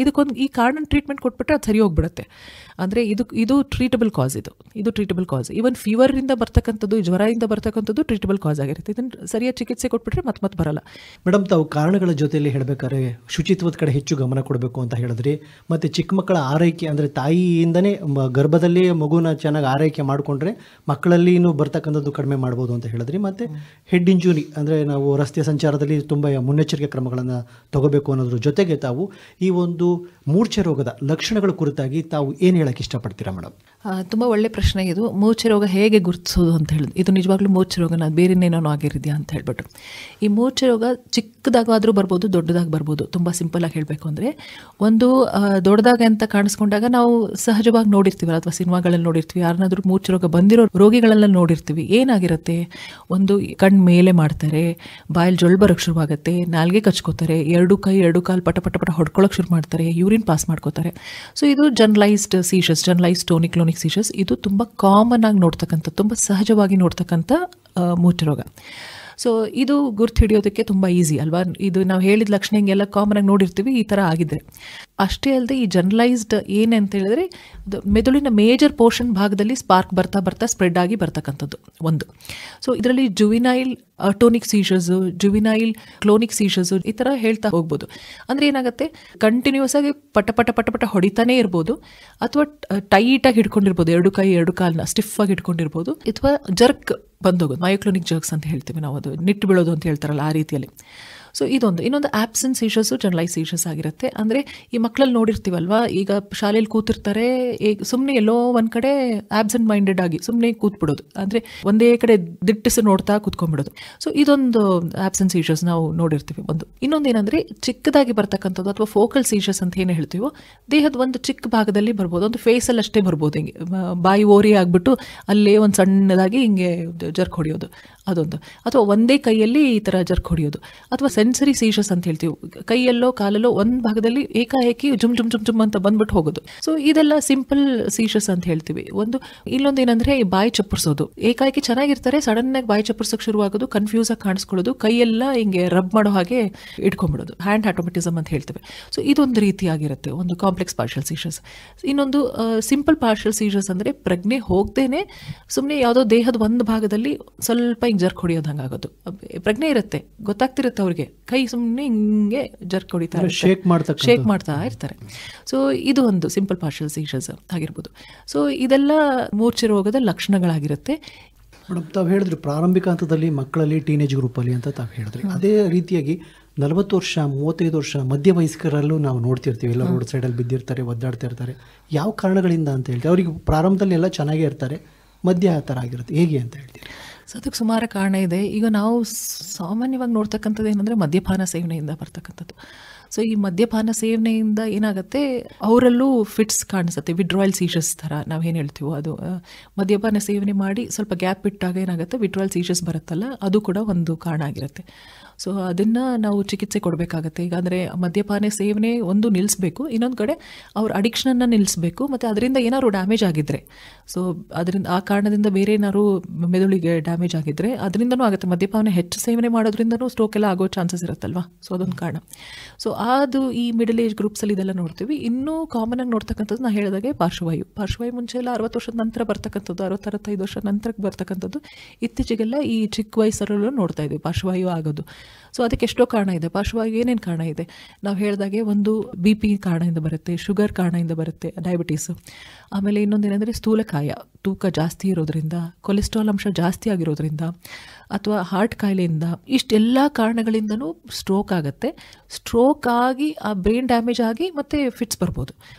ಇದಕ್ಕೊಂದು ಈ ಕಾರಣ ಟ್ರೀಟ್ಮೆಂಟ್ ಕೊಟ್ಬಿಟ್ರೆ ಅದು ಸರಿ ಹೋಗ್ಬಿಡುತ್ತೆ. ಅಂದರೆ ಇದು ಟ್ರೀಟಬಲ್ ಕಾಸ್, ಇದು ಟ್ರೀಟಬಲ್ ಕಾಸ್. ಈವನ್ ಫೀವರಿಂದ ಬರ್ತಕ್ಕಂಥದ್ದು, ಜ್ವರದಿಂದ ಬರ್ತಕ್ಕಂಥದ್ದು ಟ್ರೀಟಬಲ್ ಕಾಸ್ ಆಗಿರುತ್ತೆ. ಇದನ್ನು ಸರಿಯಾದ ಚಿಕಿತ್ಸೆ ಕೊಟ್ಬಿಟ್ರೆ ಮತ್ತೆ ಬರಲ್ಲ. ಮೇಡಮ್, ತಾವು ಕಾರಣಗಳ ಜೊತೆಯಲ್ಲಿ ಹೇಳಬೇಕಾದ್ರೆ ಶುಚಿತ್ವದ ಕಡೆ ಹೆಚ್ಚು ಗಮನ ಕೊಡಬೇಕು ಅಂತ ಹೇಳಿದ್ರಿ. ಮತ್ತು ಚಿಕ್ಕ ಮಕ್ಕಳ ಆರೈಕೆ, ಅಂದರೆ ತಾಯಿಯಿಂದನೇ ಗರ್ಭದಲ್ಲಿ ಮಗುನ ಚೆನ್ನಾಗಿ ಆರೈಕೆ ಮಾಡಿಕೊಂಡ್ರೆ ಮಕ್ಕಳಲ್ಲಿ ಬರ್ತಕ್ಕಂಥದ್ದು ಕಡಿಮೆ ಮಾಡ್ಬೋದು ಅಂತ ಹೇಳಿದ್ರಿ. ಮತ್ತು ಹೆಡ್ ಇಂಜುರಿ ಅಂದರೆ ನಾವು ರಸ್ತೆ ಸಂಚಾರದಲ್ಲಿ ತುಂಬ ಮುನ್ನೆಚ್ಚರಿಕೆ ಕ್ರಮಗಳನ್ನು ತಗೋಬೇಕು ಅನ್ನೋದ್ರ ಜೊತೆಗೆ ತಾವು ಈ ಒಂದು ಮೂರ್ಛೆ ರೋಗದ ಲಕ್ಷಣಗಳ ಕುರಿತಾಗಿ ತಾವು ಏನು ಹೇಳಕ್ಕೆ ಇಷ್ಟಪಡ್ತೀರಾ ಮೇಡಮ್? ತುಂಬ ಒಳ್ಳೆ ಪ್ರಶ್ನೆ ಇದು. ಮೂರ್ಛೆ ರೋಗ ಹೇಗೆ ಗುರುತಿಸೋದು ಅಂತ ಹೇಳಿದ್ರು, ಇದು ನಿಜವಾಗ್ಲೂ ಮೂರ್ಛೆ ರೋಗನ ಬೇರೆನೇನೋ ಆಗಿರಿದೆಯಾ ಅಂತ ಹೇಳ್ಬಿಟ್ಟು. ಈ ಮೂರ್ಛೆ ರೋಗ ಚಿಕ್ಕದಾಗಾದರೂ ಬರ್ಬೋದು, ದೊಡ್ಡದಾಗಿ ಬರ್ಬೋದು. ತುಂಬ ಸಿಂಪಲಾಗಿ ಹೇಳಬೇಕು ಅಂದರೆ, ಒಂದು ದೊಡ್ಡದಾಗ ಅಂತ ಕಾಣಿಸ್ಕೊಂಡಾಗ ನಾವು ಸಹಜವಾಗಿ ನೋಡಿರ್ತೀವಿ ಅಥವಾ ಸಿನಿಮಾಗಳಲ್ಲಿ ನೋಡಿರ್ತೀವಿ, ಯಾರನ್ನಾದ್ರೂ ಮೂರ್ಛೆ ರೋಗ ಬಂದಿರೋ ರೋಗಿಗಳೆಲ್ಲ ನೋಡಿರ್ತೀವಿ. ಏನಾಗಿರುತ್ತೆ, ಒಂದು ಕಣ್ಣು ಮೇಲೆ ಮಾಡ್ತಾರೆ, ಬಾಯಲ್ಲಿ ಜೊಳ್ಳು ಬರೋಕ್ಕೆ ಶುರುವಾಗುತ್ತೆ, ನಾಲ್ಗೆ ಕಚ್ಕೋತಾರೆ, 2 ಕೈ 2 ಕಾಲು ಪಟ ಹೊಡ್ಕೊಳ್ಳೋಕೆ ಶುರು ಮಾಡ್ತಾರೆ, ಯೂರಿನ್ ಪಾಸ್ ಮಾಡ್ಕೋತಾರೆ. ಸೊ ಇದು ಜನರಲೈಸ್ಡ್ ಸೀಶಸ್, ಜನರಲೈಸ್ಡ್ ಟೋನಿಕ್-ಕ್ಲೋನಿಕ್ ಸೀಶಸ್. ಇದು ತುಂಬ ಕಾಮನ್ ಆಗಿ ನೋಡ್ತಕ್ಕಂಥ, ತುಂಬ ಸಹಜವಾಗಿ ನೋಡ್ತಕ್ಕಂಥ ಮೂರ್ಛೆ ರೋಗ. ಸೊ ಇದು ಗುರ್ತು ಹಿಡಿಯೋದಕ್ಕೆ ತುಂಬ ಈಸಿ ಅಲ್ವಾ. ಇದು ನಾವು ಹೇಳಿದ ಲಕ್ಷಣ ಹಿಂಗೆಲ್ಲ ಕಾಮನ್ ಆಗಿ ನೋಡಿರ್ತೀವಿ, ಈ ಥರ ಆಗಿದೆ. ಅಷ್ಟೇ ಅಲ್ಲದೆ ಈ ಜನರಲೈಸ್ಡ್ ಏನಂತ ಹೇಳಿದ್ರೆ ಮೆದುಳಿನ ಮೇಜರ್ ಪೋರ್ಷನ್ ಭಾಗದಲ್ಲಿ ಸ್ಪಾರ್ಕ್ ಬರ್ತಾ ಬರ್ತಾ ಸ್ಪ್ರೆಡ್ ಆಗಿ ಬರ್ತಕ್ಕಂಥದ್ದು ಒಂದು. ಸೊ ಇದರಲ್ಲಿ ಜುವಿನೈಲ್ ಟೋನಿಕ್ ಸೀಶರ್ಸು, ಜುವಿನೈಲ್ ಕ್ಲೋನಿಕ್ ಸೀಶರ್ಸು ಈ ಥರ ಹೇಳ್ತಾ ಹೋಗ್ಬೋದು. ಅಂದರೆ ಏನಾಗುತ್ತೆ, ಕಂಟಿನ್ಯೂಸ್ ಆಗಿ ಪಟ ಪಟ ಪಟ ಪಟ ಹೊಡಿತಾನೆ ಇರ್ಬೋದು, ಅಥವಾ ಟೈಟಾಗಿ ಹಿಡ್ಕೊಂಡಿರ್ಬೋದು, ಎರಡು ಕೈ ಎರಡು ಕಾಲನ್ನ ಸ್ಟಿಫ್ ಆಗಿ ಹಿಡ್ಕೊಂಡಿರ್ಬೋದು, ಅಥವಾ ಜರ್ಕ್ ಬಂದೋಗೋದು, ಮಯೋಕ್ಲೋನಿಕ್ ಜರ್ಕ್ಸ್ ಅಂತ ಹೇಳ್ತೀವಿ ನಾವು, ಅದು ನಿಟ್ಟು ಬೀಳೋದು ಅಂತ ಹೇಳ್ತಾರಲ್ಲ ಆ ರೀತಿಯಲ್ಲಿ. ಸೊ ಇನ್ನೊಂದು ಆಬ್ಸೆಂಟ್ ಸೀಶರ್ಸು ಜನರಲೈಸ್ ಸೀಶರ್ಸ್ ಆಗಿರುತ್ತೆ. ಅಂದರೆ ಈ ಮಕ್ಕಳಲ್ಲಿ ನೋಡಿರ್ತೀವಲ್ವಾ, ಈಗ ಶಾಲೆಯಲ್ಲಿ ಕೂತಿರ್ತಾರೆ, ಸುಮ್ಮನೆ ಎಲ್ಲೋ ಒಂದು ಕಡೆ ಆಬ್ಸೆಂಟ್ ಮೈಂಡೆಡ್ ಆಗಿ ಸುಮ್ಮನೆ ಕೂತ್ಬಿಡೋದು, ಅಂದರೆ ಒಂದೇ ಕಡೆ ದಿಟ್ಟಿಸಿ ನೋಡ್ತಾ ಕೂತ್ಕೊಂಡ್ಬಿಡೋದು. ಸೊ ಇದೊಂದು ಆಬ್ಸೆಂಟ್ ಸೀಶರ್ಸ್ ನಾವು ನೋಡಿರ್ತೀವಿ. ಇನ್ನೊಂದು ಏನಂದರೆ ಚಿಕ್ಕದಾಗಿ ಬರ್ತಕ್ಕಂಥದ್ದು ಅಥವಾ ಫೋಕಲ್ ಸೀಶರ್ಸ್ ಅಂತ ಏನು ಹೇಳ್ತೀವೋ, ದೇಹದ ಒಂದು ಚಿಕ್ಕ ಭಾಗದಲ್ಲಿ ಬರ್ಬೋದು, ಒಂದು ಫೇಸಲ್ಲಿ ಅಷ್ಟೇ ಬರ್ಬೋದು, ಹಿಂಗೆ ಬಾಯಿ ಓರಿ ಆಗಿಬಿಟ್ಟು ಅಲ್ಲೇ ಒಂದು ಸಣ್ಣದಾಗಿ ಹಿಂಗೆ ಜರ್ಕ್ ಹೊಡೆಯೋದು ಅದೊಂದು, ಅಥವಾ ಒಂದೇ ಕೈಯಲ್ಲಿ ಈ ಥರ ಜರ್ಕ್ ಹೊಡೆಯೋದು, ಅಥವಾ ಸೆನ್ಸರಿ ಸೀಶರ್ಸ್ ಅಂತ ಹೇಳ್ತೀವಿ, ಕೈಯಲ್ಲೋ ಕಾಲಲ್ಲೋ ಒಂದು ಭಾಗದಲ್ಲಿ ಏಕಾಏಕಿ ಜುಮ್ ಜುಮ್ ಜುಮ್ ಜುಮ್ ಅಂತ ಬಂದ್ಬಿಟ್ಟು ಹೋಗೋದು. ಸೊ ಇದೆಲ್ಲ ಸಿಂಪಲ್ ಸೀಶರ್ಸ್ ಅಂತ ಹೇಳ್ತೀವಿ. ಇಲ್ಲೊಂದು ಏನಂದ್ರೆ ಬಾಯಿ ಚಪ್ಪರ್ಸೋದು, ಏಕಾಏಕಿ ಚೆನ್ನಾಗಿರ್ತಾರೆ, ಸಡನ್ ಆಗಿ ಬಾಯಿ ಚಪ್ಪರ್ಸೋಕೆ ಶುರುವಾಗೋದು, ಕನ್ಫ್ಯೂಸ್ ಆಗಿ ಕಾಣಿಸ್ಕೊಳ್ಳೋದು, ಕೈಯೆಲ್ಲ ಹಿಂಗೆ ರಬ್ ಮಾಡೋ ಹಾಗೆ ಇಟ್ಕೊಂಡ್ಬಿಡೋದು, ಹ್ಯಾಂಡ್ ಆಟೋಮೆಟಿಸಮ್ ಅಂತ ಹೇಳ್ತೇವೆ. ಸೊ ಇದೊಂದು ರೀತಿಯಾಗಿರುತ್ತೆ, ಒಂದು ಕಾಂಪ್ಲೆಕ್ಸ್ ಪಾರ್ಷಲ್ ಸೀಶರ್ಸ್. ಇನ್ನೊಂದು ಸಿಂಪಲ್ ಪಾರ್ಷಲ್ ಸೀಶರ್ಸ್ ಅಂದರೆ ಪ್ರಜ್ಞೆ ಹೋಗ್ದೇನೆ ಸುಮ್ಮನೆ ಯಾವುದೋ ದೇಹದ ಒಂದು ಭಾಗದಲ್ಲಿ ಸ್ವಲ್ಪ ಹಿಂಗೆ ಜರ್ಕ್ ಹೊಡಿಯೋದು ಹಂಗಾಗೋದು. ಪ್ರಜ್ಞೆ ಇರುತ್ತೆ, ಗೊತ್ತಾಗ್ತಿರುತ್ತೆ ಅವ್ರಿಗೆ, ಕೈ ಸುಮ್ಮನೆ ಹಿಂಗೆ ಜರ್ಕ್ ಹೊಡಿತಾ ಶೇಕ್ ಮಾಡ್ತಾ ಇರ್ತಾರೆ. ಸೊ ಇದು ಒಂದು ಸಿಂಪಲ್ ಪಾರ್ಷಲ್ ಸೀಶರ್ಸ್ ಆಗಿರ್ಬೋದು. ಸೊ ಇದೆಲ್ಲ ಮೂರ್ಛೆ ರೋಗದ ಲಕ್ಷಣಗಳಾಗಿರುತ್ತೆ. ಮೇಡಮ್, ತಾವು ಹೇಳಿದ್ರಿ ಪ್ರಾರಂಭಿಕ ಹಂತದಲ್ಲಿ ಮಕ್ಕಳಲ್ಲಿ ಟೀನೇಜ್ ಗ್ರೂಪಲ್ಲಿ ಅಂತ ತಾವು ಹೇಳಿದ್ರಿ. ಅದೇ ರೀತಿಯಾಗಿ 40 ವರ್ಷ 35 ವರ್ಷ ಮಧ್ಯ ವಯಸ್ಕರಲ್ಲೂ ನಾವು ನೋಡ್ತಿರ್ತೀವಿ, ಎಲ್ಲ ರೋಡ್ ಸೈಡಲ್ಲಿ ಬಿದ್ದಿರ್ತಾರೆ, ಒದ್ದಾಡ್ತಾ ಇರ್ತಾರೆ. ಯಾವ ಕಾರಣಗಳಿಂದ ಅಂತ ಹೇಳ್ತೀವಿ? ಅವ್ರಿಗೆ ಪ್ರಾರಂಭದಲ್ಲಿ ಎಲ್ಲ ಚೆನ್ನಾಗೇ ಇರ್ತಾರೆ, ಮಧ್ಯ ಆ ಥರ ಆಗಿರುತ್ತೆ, ಹೇಗೆ ಅಂತ ಹೇಳ್ತೀವಿ? ಸೊ ಅದಕ್ಕೆ ಸುಮಾರು ಕಾರಣ ಇದೆ. ಈಗ ನಾವು ಸಾಮಾನ್ಯವಾಗಿ ನೋಡ್ತಕ್ಕಂಥದ್ದು ಏನಂದರೆ ಮದ್ಯಪಾನ ಸೇವನೆಯಿಂದ ಬರ್ತಕ್ಕಂಥದ್ದು. ಸೊ ಈ ಮದ್ಯಪಾನ ಸೇವನೆಯಿಂದ ಏನಾಗುತ್ತೆ, ಅವರಲ್ಲೂ ಫಿಟ್ಸ್ ಕಾಣಿಸುತ್ತೆ, ವಿಡ್ರಾಯಲ್ ಸೀಶರ್ಸ್ ಥರ ನಾವೇನು ಹೇಳ್ತೀವೋ ಅದು. ಮದ್ಯಪಾನ ಸೇವನೆ ಮಾಡಿ ಸ್ವಲ್ಪ ಗ್ಯಾಪ್ ಬಿಟ್ಟಾಗ ಏನಾಗುತ್ತೆ, ವಿಡ್ರಾಯಲ್ ಸೀಶರ್ಸ್ ಬರುತ್ತಲ್ಲ, ಅದು ಕೂಡ ಒಂದು ಕಾರಣ ಆಗಿರುತ್ತೆ. ಸೊ ಅದನ್ನು ನಾವು ಚಿಕಿತ್ಸೆ ಕೊಡಬೇಕಾಗತ್ತೆ. ಈಗ ಅಂದರೆ ಮದ್ಯಪಾನ ಸೇವನೆ ಒಂದು ನಿಲ್ಲಿಸಬೇಕು, ಇನ್ನೊಂದು ಕಡೆ ಅವ್ರ ಅಡಿಕ್ಷನನ್ನು ನಿಲ್ಲಿಸಬೇಕು, ಮತ್ತು ಅದರಿಂದ ಏನಾದ್ರು ಡ್ಯಾಮೇಜ್ ಆಗಿದ್ದರೆ, ಸೊ ಅದರಿಂದ ಆ ಕಾರಣದಿಂದ ಬೇರೆ ಏನಾದ್ರು ಮೆದುಳಿಗೆ ಡ್ಯಾಮೇಜ್ ಆಗಿದ್ದರೆ ಅದರಿಂದನೂ ಆಗುತ್ತೆ. ಮದ್ಯಪಾನ ಹೆಚ್ಚು ಸೇವನೆ ಮಾಡೋದ್ರಿಂದನೂ ಸ್ಟ್ರೋಕ್ ಎಲ್ಲ ಆಗೋ ಚಾನ್ಸಸ್ ಇರುತ್ತಲ್ವ, ಸೊ ಅದೊಂದು ಕಾರಣ. ಸೊ ಅದು ಈ ಮಿಡಲ್ ಏಜ್ ಗ್ರೂಪ್ಸಲ್ಲಿ ಇದೆಲ್ಲ ನೋಡ್ತೀವಿ. ಇನ್ನೂ ಕಾಮನ್ ಆಗಿ ನೋಡ್ತಕ್ಕಂಥದ್ದು ನಾನು ಹೇಳಿದಾಗೆ ಪಾರ್ಶ್ವವಾಯು ಮುಂಚೆ ಎಲ್ಲ 60 ವರ್ಷದ ನಂತರ ಬರ್ತಕ್ಕಂಥದ್ದು, 60-65 ವರ್ಷದ ನಂತರಕ್ಕೆ ಬರ್ತಕ್ಕಂಥದ್ದು. ಇತ್ತೀಚೆಗೆಲ್ಲ ಈ ಚಿಕ್ಕ ವಯಸ್ಸರಲ್ಲೂ ನೋಡ್ತಾ ಇದ್ದೀವಿ ಪಾರ್ಶ್ವವಾಯು ಆಗೋದು. ಸೊ ಅದಕ್ಕೆ ಎಷ್ಟೋ ಕಾರಣ ಇದೆ. ಪಾರ್ಶ್ವವಾಯು ಏನೇನು ಕಾರಣ ಇದೆ ನಾವು ಹೇಳಿದಾಗೆ, ಒಂದು BP ಕಾರಣದಿಂದ ಬರುತ್ತೆ, ಶುಗರ್ ಕಾರಣದಿಂದ ಬರುತ್ತೆ, ಡಯಾಬಿಟೀಸು. ಆಮೇಲೆ ಇನ್ನೊಂದೇನೆಂದರೆ ಸ್ಥೂಲಕಾಯ, ತೂಕ ಜಾಸ್ತಿ ಇರೋದ್ರಿಂದ, ಕೊಲೆಸ್ಟ್ರಾಲ್ ಅಂಶ ಜಾಸ್ತಿ ಆಗಿರೋದ್ರಿಂದ, ಅಥವಾ ಹಾರ್ಟ್ ಕಾಯಿಲೆಯಿಂದ, ಇಷ್ಟೆಲ್ಲ ಕಾರಣಗಳಿಂದನೂ ಸ್ಟ್ರೋಕ್ ಆಗುತ್ತೆ. ಸ್ಟ್ರೋಕ್ ಆಗಿ ಆ ಬ್ರೈನ್ ಡ್ಯಾಮೇಜ್ ಆಗಿ ಮತ್ತೆ ಫಿಟ್ಸ್ ಬರ್ಬೋದು.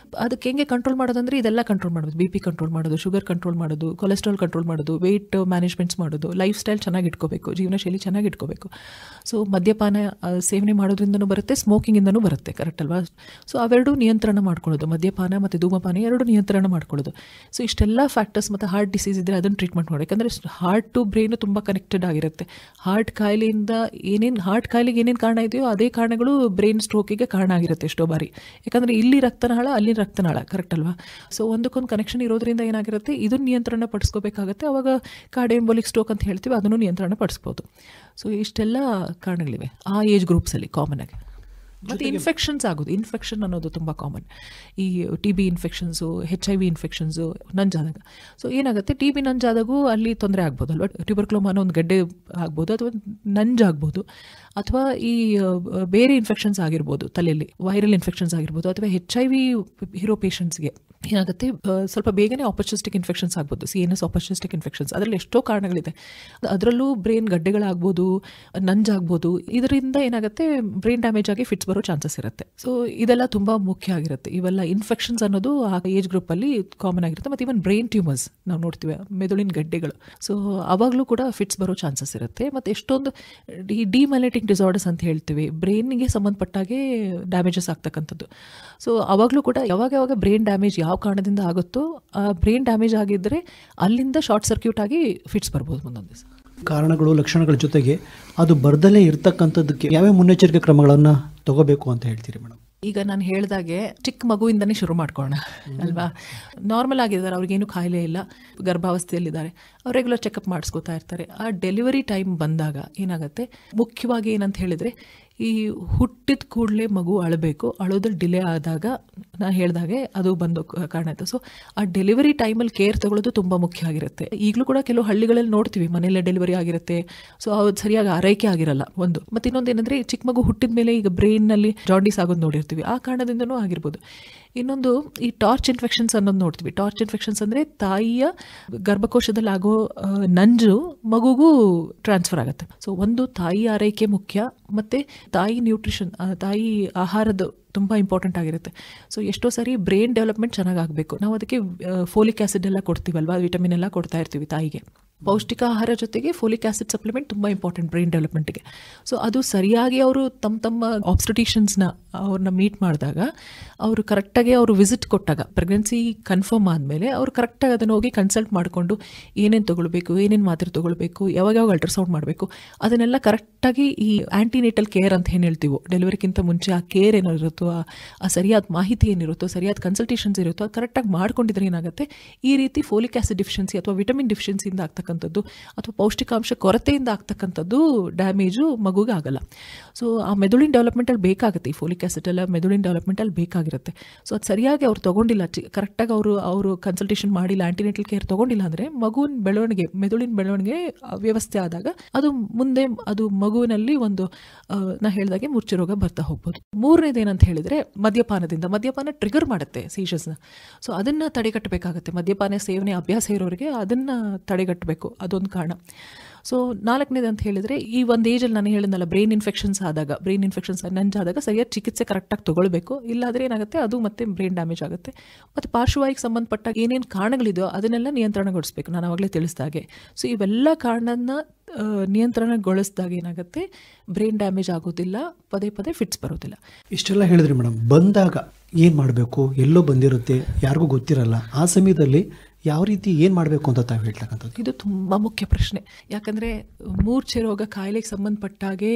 ಅದಕ್ಕೆ ಹೆಂಗೆ ಕಂಟ್ರೋಲ್ ಮಾಡೋದಂದರೆ ಇದೆಲ್ಲ ಕಂಟ್ರೋಲ್ ಮಾಡೋದು, BP ಕಂಟ್ರೋಲ್ ಮಾಡೋದು, ಶುಗರ್ ಕಂಟ್ರೋಲ್ ಮಾಡೋದು, ಕೊಲೆಸ್ಟ್ರಾಲ್ ಕಂಟ್ರೋಲ್ ಮಾಡೋದು, ವೆಯ್ಟ್ ಮ್ಯಾನೇಜ್ಮೆಂಟ್ಸ್ ಮಾಡೋದು, ಲೈಫ್ ಸ್ಟೈಲ್ ಚೆನ್ನಾಗಿ ಇಟ್ಕೋಬೇಕು, ಜೀವನ ಶೈಲಿ ಚೆನ್ನಾಗಿ ಇಟ್ಕೋಬೇಕು. ಸೊ ಮದ್ಯಪಾನ ಸೇವನೆ ಮಾಡೋದ್ರಿಂದನೂ ಬರುತ್ತೆ, ಸ್ಮೋಕಿಂಗಿಂದನೂ ಬರುತ್ತೆ, ಕರೆಕ್ಟ್ ಅಲ್ವಾ? ಸೊ ಅವೆರಡೂ ನಿಯಂತ್ರಣ ಮಾಡ್ಕೊಳ್ಳೋದು, ಮದ್ಯಪಾನ ಮತ್ತು ಧೂಮಪಾನ ಎರಡು ನಿಯಂತ್ರಣ ಮಾಡ್ಕೊಳ್ಳೋದು. ಸೊ ಇಷ್ಟೆಲ್ಲ ಫ್ಯಾಕ್ಟರ್ಸ್, ಮತ್ತು ಹಾರ್ಟ್ ಡಿಸೀಸ್ ಇದ್ದರೆ ಅದನ್ನು ಟ್ರೀಟ್ಮೆಂಟ್ ಮಾಡಿ, ಯಾಕಂದರೆ ಹಾರ್ಟ್ ಟು ಬ್ರೈನು ತುಂಬ ಕನೆಕ್ಟೆಡ್ ಆಗಿರುತ್ತೆ. ಹಾರ್ಟ್ ಕಾಯಿಲೆಗೆ ಏನೇನು ಕಾರಣ ಇದೆಯೋ ಅದೇ ಕಾರಣಗಳು ಬ್ರೈನ್ ಸ್ಟ್ರೋಕಿಗೆ ಕಾರಣ ಆಗಿರುತ್ತೆ ಎಷ್ಟೋ ಬಾರಿ, ಯಾಕಂದರೆ ಇಲ್ಲಿ ರಕ್ತನಾಳ ಅಲ್ಲಿ ರಕ್ತನಾಳ, ಕರೆಕ್ಟ್ ಅಲ್ವಾ? ಸೊ ಒಂದಕ್ಕೊಂದು ಕನೆಕ್ಷನ್ ಇರೋದ್ರಿಂದ ಏನಾಗಿರುತ್ತೆ, ಇದನ್ನು ನಿಯಂತ್ರಣ ಪಡಿಸ್ಕೋಬೇಕಾಗುತ್ತೆ. ಅವಾಗ ಕಾರ್ಡಿಯೋಂಬೋಲಿಕ್ ಸ್ಟ್ರೋಕ್ ಅಂತ ಹೇಳ್ತೀವಿ, ಅದನ್ನು ನಿಯಂತ್ರಣ ಪಡಿಸ್ಬೋದು. ಸೊ ಇಷ್ಟೆಲ್ಲ ಕಾರಣಗಳಿವೆ ಆ ಏಜ್ ಗ್ರೂಪ್ಸಲ್ಲಿ ಕಾಮನ್ ಆಗಿ. ಮತ್ತು ಇನ್ಫೆಕ್ಷನ್ ಅನ್ನೋದು ತುಂಬ ಕಾಮನ್. ಈ TB ಇನ್ಫೆಕ್ಷನ್ಸು, HIV ಇನ್ಫೆಕ್ಷನ್ಸು ನಂಜಾದಾಗ. ಸೊ ಏನಾಗುತ್ತೆ, TB ನಂಜಾದಾಗೂ ಅಲ್ಲಿ ತೊಂದರೆ ಆಗ್ಬೋದು ಅಲ್ವಾ, ಟ್ಯೂಬರ್ಕ್ಲೋಮಾ ಅನ್ನೋ ಒಂದು ಗಡ್ಡೆ ಆಗ್ಬೋದು, ಅಥವಾ ನಂಜಾಗ್ಬೋದು, ಅಥವಾ ಈ ಬೇರೆ ಇನ್ಫೆಕ್ಷನ್ಸ್ ಆಗಿರ್ಬೋದು, ತಲೆಯಲ್ಲಿ ವೈರಲ್ ಇನ್ಫೆಕ್ಷನ್ಸ್ ಆಗಿರ್ಬೋದು, ಅಥವಾ HIV ಇರೋ ಪೇಷಂಟ್ಸ್ಗೆ ಏನಾಗುತ್ತೆ, ಸ್ವಲ್ಪ ಬೇಗನೆ ಆಪರ್ಚುನಿಸ್ಟಿಕ್ ಇನ್ಫೆಕ್ಷನ್ಸ್ ಆಗ್ಬೋದು, CNS ಆಪರ್ಚುನಿಸ್ಟಿಕ್ ಇನ್ಫೆಕ್ಷನ್ಸ್. ಅದರಲ್ಲಿ ಎಷ್ಟೋ ಕಾರಣಗಳಿದೆ. ಅದರಲ್ಲೂ ಬ್ರೈನ್ ಗಡ್ಡೆಗಳಾಗ್ಬೋದು, ನಂಜಾಗ್ಬೋದು. ಇದರಿಂದ ಏನಾಗುತ್ತೆ, ಬ್ರೈನ್ ಡ್ಯಾಮೇಜ್ ಆಗಿ ಫಿಟ್ಸ್ ಬರೋ ಚಾನ್ಸಸ್ ಇರುತ್ತೆ. ಸೊ ಇದೆಲ್ಲ ತುಂಬ ಮುಖ್ಯ ಆಗಿರುತ್ತೆ. ಇವೆಲ್ಲ ಇನ್ಫೆಕ್ಷನ್ಸ್ ಅನ್ನೋದು ಆ ಏಜ್ ಗ್ರೂಪಲ್ಲಿ ಕಾಮನ್ ಆಗಿರುತ್ತೆ. ಮತ್ತು ಇವನ್ ಬ್ರೈನ್ ಟ್ಯೂಮರ್ಸ್ ನಾವು ನೋಡ್ತೀವಿ, ಮೆದುಳಿನ ಗಡ್ಡೆಗಳು. ಸೊ ಅವಾಗಲೂ ಕೂಡ ಫಿಟ್ಸ್ ಬರೋ ಚಾನ್ಸಸ್ ಇರುತ್ತೆ. ಮತ್ತು ಎಷ್ಟೊಂದು ಈ ಡಿಮೈಲಿಟಿಂಗ್ ಡಿಸಾರ್ಡರ್ಸ್ ಅಂತ ಹೇಳ್ತೀವಿ, ಬ್ರೈನ್ಗೆ ಸಂಬಂಧಪಟ್ಟಾಗೆ ಡ್ಯಾಮೇಜಸ್ ಆಗ್ತಕ್ಕಂಥದ್ದು. ಸೊ ಅವಾಗಲೂ ಕೂಡ ಯಾವಾಗ ಬ್ರೈನ್ ಡ್ಯಾಮೇಜ್ ಯಾವ ಕಾರಣದಿಂದ ಆಗುತ್ತೋ, ಆ ಬ್ರೈನ್ ಡ್ಯಾಮೇಜ್ ಆಗಿದ್ದರೆ ಅಲ್ಲಿಂದ ಶಾರ್ಟ್ ಸರ್ಕ್ಯೂಟ್ ಆಗಿ ಫಿಟ್ಸ್ ಬರ್ಬೋದು ಮುಂದೊಂದು ದಿವಸ. ಕಾರಣಗಳು, ಲಕ್ಷಣಗಳ ಜೊತೆಗೆ ಅದು ಬರ್ದಲೇ ಇರ್ತಕ್ಕಂಥದ್ದಕ್ಕೆ ಯಾವ್ಯಾವ ಮುನ್ನೆಚ್ಚರಿಕೆ ಕ್ರಮಗಳನ್ನು ತಗೋಬೇಕು ಅಂತ ಹೇಳ್ತೀರಿ ಮೇಡಮ್? ಈಗ ನಾನು ಹೇಳ್ದಾಗೆ ಚಿಕ್ಕ ಮಗುವಿಂದನೇ ಶುರು ಮಾಡ್ಕೊಳ್ಳೋಣ ಅಲ್ವಾ. ನಾರ್ಮಲ್ ಆಗಿದ್ದಾರೆ, ಅವ್ರಿಗೇನು ಕಾಯಿಲೆ ಇಲ್ಲ, ಗರ್ಭಾವಸ್ಥೆಯಲ್ಲಿದ್ದಾರೆ, ಅವ್ರು ರೆಗ್ಯುಲರ್ ಚೆಕಪ್ ಮಾಡಿಸ್ಕೋತಾ ಇರ್ತಾರೆ. ಆ ಡೆಲಿವರಿ ಟೈಮ್ ಬಂದಾಗ ಏನಾಗುತ್ತೆ, ಮುಖ್ಯವಾಗಿ ಏನಂತ ಹೇಳಿದರೆ ಈ ಹುಟ್ಟಿದ ಕೂಡಲೇ ಮಗು ಅಳಬೇಕು, ಅಳೋದ್ರಲ್ಲಿ ಡಿಲೇ ಆದಾಗ ನಾನು ಹೇಳ್ದಾಗೆ ಅದು ಬಂದು ಕಾರಣ ಆಯಿತು. ಸೊ ಆ ಡೆಲಿವರಿ ಟೈಮಲ್ಲಿ ಕೇರ್ ತಗೊಳ್ಳೋದು ತುಂಬ ಮುಖ್ಯ ಆಗಿರುತ್ತೆ. ಈಗಲೂ ಕೂಡ ಕೆಲವು ಹಳ್ಳಿಗಳಲ್ಲಿ ನೋಡ್ತೀವಿ ಮನೆಯಲ್ಲೇ ಡೆಲಿವರಿ ಆಗಿರುತ್ತೆ, ಸೊ ಅದು ಸರಿಯಾಗಿ ಆರೈಕೆ ಆಗಿರಲ್ಲ ಒಂದು. ಮತ್ತು ಇನ್ನೊಂದು ಏನಂದರೆ ಚಿಕ್ಕ ಮಗು ಹುಟ್ಟಿದ ಮೇಲೆ ಈಗ ಬ್ರೈನ್ನಲ್ಲಿ ಜಾಂಡೀಸ್ ಆಗೋದು ನೋಡಿರ್ತೀವಿ, ಆ ಕಾರಣದಿಂದನೂ ಆಗಿರ್ಬೋದು. ಇನ್ನೊಂದು ಈ ಟಾರ್ಚ್ ಇನ್ಫೆಕ್ಷನ್ಸ್ ಅನ್ನೋದು ನೋಡ್ತೀವಿ. ಟಾರ್ಚ್ ಇನ್ಫೆಕ್ಷನ್ಸ್ ಅಂದರೆ ತಾಯಿಯ ಗರ್ಭಕೋಶದಲ್ಲಿ ಆಗೋ ನಂಜು ಮಗುಗೂ ಟ್ರಾನ್ಸ್ಫರ್ ಆಗುತ್ತೆ. ಸೊ ಒಂದು ತಾಯಿ ಆರೈಕೆ ಮುಖ್ಯ, ಮತ್ತು ತಾಯಿ ನ್ಯೂಟ್ರಿಷನ್, ತಾಯಿ ಆಹಾರದ ತುಂಬ ಇಂಪಾರ್ಟೆಂಟ್ ಆಗಿರುತ್ತೆ. ಸೊ ಎಷ್ಟೋ ಸರಿ ಬ್ರೈನ್ ಡೆವಲಪ್ಮೆಂಟ್ ಚೆನ್ನಾಗಾಗಬೇಕು, ನಾವು ಅದಕ್ಕೆ ಫೋಲಿಕ್ ಆ್ಯಸಿಡ್ ಎಲ್ಲ ಕೊಡ್ತೀವಲ್ವಾ, ವಿಟಮಿನ್ ಎಲ್ಲ ಕೊಡ್ತಾ ಇರ್ತೀವಿ ತಾಯಿಗೆ. ಪೌಷ್ಟಿಕ ಆಹಾರ ಜೊತೆಗೆ ಫೋಲಿಕ್ ಆ್ಯಸಿಡ್ ಸಪ್ಲಿಮೆಂಟ್ ತುಂಬ ಇಂಪಾರ್ಟೆಂಟ್ ಬ್ರೈನ್ ಡೆವಲಪ್ಮೆಂಟ್ಗೆ. ಸೊ ಅದು ಸರಿಯಾಗಿ ಅವರು ತಮ್ಮ ಆಬ್ಸ್ಟಿಟಿಷನ್ಸ್ನ ಅವ್ರನ್ನ ಮೀಟ್ ಮಾಡಿದಾಗ, ಅವರು ಕರೆಕ್ಟಾಗಿ ಅವರು ವಿಸಿಟ್ ಕೊಟ್ಟಾಗ, ಪ್ರೆಗ್ನೆನ್ಸಿ ಕನ್ಫರ್ಮ್ ಆದಮೇಲೆ ಅವರು ಕರೆಕ್ಟಾಗಿ ಅದನ್ನು ಹೋಗಿ ಕನ್ಸಲ್ಟ್ ಮಾಡಿಕೊಂಡು ಏನೇನು ತೊಗೊಳ್ಬೇಕು, ಏನೇನು ಮಾತ್ರೆ ತೊಗೊಳ್ಬೇಕು, ಯಾವಾಗ ಅಲ್ಟ್ರಾಸೌಂಡ್ ಮಾಡಬೇಕು, ಅದನ್ನೆಲ್ಲ ಕರೆಕ್ಟಾಗಿ ಈ ಆ್ಯಂಟಿನೇಟಲ್ ಕೇರ್ ಅಂತ ಏನು ಹೇಳ್ತೀವೋ, ಡೆಲಿವರಿಗಿಂತ ಮುಂಚೆ ಆ ಕೇರ್ ಏನೋ ಇರುತ್ತೋ, ಆ ಸರಿಯಾದ ಮಾಹಿತಿ ಏನಿರುತ್ತೋ, ಸರಿಯಾದ ಕನ್ಸಲ್ಟೇಷನ್ಸ್ ಇರುತ್ತೋ, ಅದು ಕರೆಕ್ಟಾಗಿ ಮಾಡ್ಕೊಂಡಿದ್ರೆ ಏನಾಗುತ್ತೆ, ಈ ರೀತಿ ಫೋಲಿಕ್ ಆ್ಯಸಿಡ್ ಡಿಫಿಷಿಯನ್ಸಿ ಅಥವಾ ವಿಟಮಿನ್ ಡಿಫಿಷಿಯನ್ಸಿಯಿಂದ ಆಗ್ತಕ್ಕಂಥದ್ದು ಅಥವಾ ಪೌಷ್ಟಿಕಾಂಶ ಕೊರತೆಯಿಂದ ಆಗ್ತಕ್ಕಂಥದ್ದು ಡ್ಯಾಮೇಜು ಮಗುಗೆ ಆಗಲ್ಲ. ಸೊ ಆ ಮೆದುಳಿನ ಡೆವಲಪ್ಮೆಂಟಲ್ಲಿ ಬೇಕಾಗುತ್ತೆ, ಈ ಫೋಲಿಕ್ ಆ್ಯಸಿಡ್ ಎಲ್ಲ ಮೆದುಳಿನ ಡೆವಲಪ್ಮೆಂಟಲ್ಲಿ ಬೇಕಾಗಿರುತ್ತೆ. ಸೊ ಅದು ಸರಿಯಾಗಿ ಅವ್ರು ತೊಗೊಂಡಿಲ್ಲ, ಕರೆಕ್ಟಾಗಿ ಅವರು ಕನ್ಸಲ್ಟೇಷನ್ ಮಾಡಿಲ್ಲ, ಆ್ಯಂಟಿನೇಟಲ್ ಕೇರ್ ತೊಗೊಂಡಿಲ್ಲ ಅಂದರೆ ಮಗುವಿನ ಬೆಳವಣಿಗೆ, ಮೆದುಳಿನ ಬೆಳವಣಿಗೆ ವ್ಯವಸ್ಥೆ ಆದಾಗ ಅದು ಮುಂದೆ ಅದು ಮಗುವಿನಲ್ಲಿ ಒಂದು ನಾ ಹೇಳಿದಾಗೆ ಮೂರ್ಛೆ ರೋಗ ಬರ್ತಾ ಹೋಗ್ಬೋದು. ಮೂರನೇದೇನಂತ ಹೇಳಿದರೆ ಮದ್ಯಪಾನ ಟ್ರಿಗರ್ ಮಾಡುತ್ತೆ ಸೀಷಸ್ನ. ಸೊ ಅದನ್ನು ತಡೆಗಟ್ಟಬೇಕಾಗುತ್ತೆ. ಮದ್ಯಪಾನ ಸೇವನೆ ಅಭ್ಯಾಸ ಇರೋರಿಗೆ ಅದನ್ನು ತಡೆಗಟ್ಟಬೇಕು, ಅದೊಂದು ಕಾರಣ. ಸೊ ನಾಲ್ಕನೇದು ಅಂತ ಹೇಳಿದರೆ, ಈ ಒಂದು ಏಜಲ್ಲಿ ನಾನು ಹೇಳಿದ್ನಲ್ಲ, ಬ್ರೈನ್ ಇನ್ಫೆಕ್ಷನ್ಸ್ ನಂಜಾದಾಗ ಸರಿಯಾದ ಚಿಕಿತ್ಸೆ ಕರೆಕ್ಟಾಗಿ ತೊಗೊಳ್ಬೇಕು. ಇಲ್ಲಾದರೆ ಏನಾಗುತ್ತೆ, ಅದು ಮತ್ತೆ ಬ್ರೈನ್ ಡ್ಯಾಮೇಜ್ ಆಗುತ್ತೆ. ಮತ್ತು ಪಾರ್ಶ್ವವಾಯಿಗೆ ಸಂಬಂಧಪಟ್ಟ ಏನೇನು ಕಾರಣಗಳಿದೆಯೋ ಅದನ್ನೆಲ್ಲ ನಿಯಂತ್ರಣಗೊಳಿಸ್ಬೇಕು, ನಾನು ಆವಾಗಲೇ ತಿಳಿಸಿದಾಗೆ. ಸೊ ಇವೆಲ್ಲ ಕಾರಣನ ನಿಯಂತ್ರಣಗೊಳಿಸಿದಾಗ ಏನಾಗುತ್ತೆ, ಬ್ರೈನ್ ಡ್ಯಾಮೇಜ್ ಆಗೋದಿಲ್ಲ, ಪದೇ ಪದೇ ಫಿಟ್ಸ್ ಬರೋದಿಲ್ಲ. ಇಷ್ಟೆಲ್ಲ ಹೇಳಿದ್ರಿ ಮೇಡಮ್. ಬಂದಾಗ ಏನು ಮಾಡಬೇಕು, ಎಲ್ಲೋ ಬಂದಿರುತ್ತೆ, ಯಾರಿಗೂ ಗೊತ್ತಿರಲ್ಲ, ಆ ಸಮಯದಲ್ಲಿ ಯಾವ ರೀತಿ ಏನು ಮಾಡಬೇಕು ಅಂತ ತಾವು ಹೇಳ್ತಕ್ಕಂಥದ್ದು? ಇದು ತುಂಬ ಮುಖ್ಯ ಪ್ರಶ್ನೆ. ಯಾಕಂದರೆ ಮೂರ್ಛೆ ರೋಗ ಕಾಯಿಲೆಗೆ ಸಂಬಂಧಪಟ್ಟಾಗೆ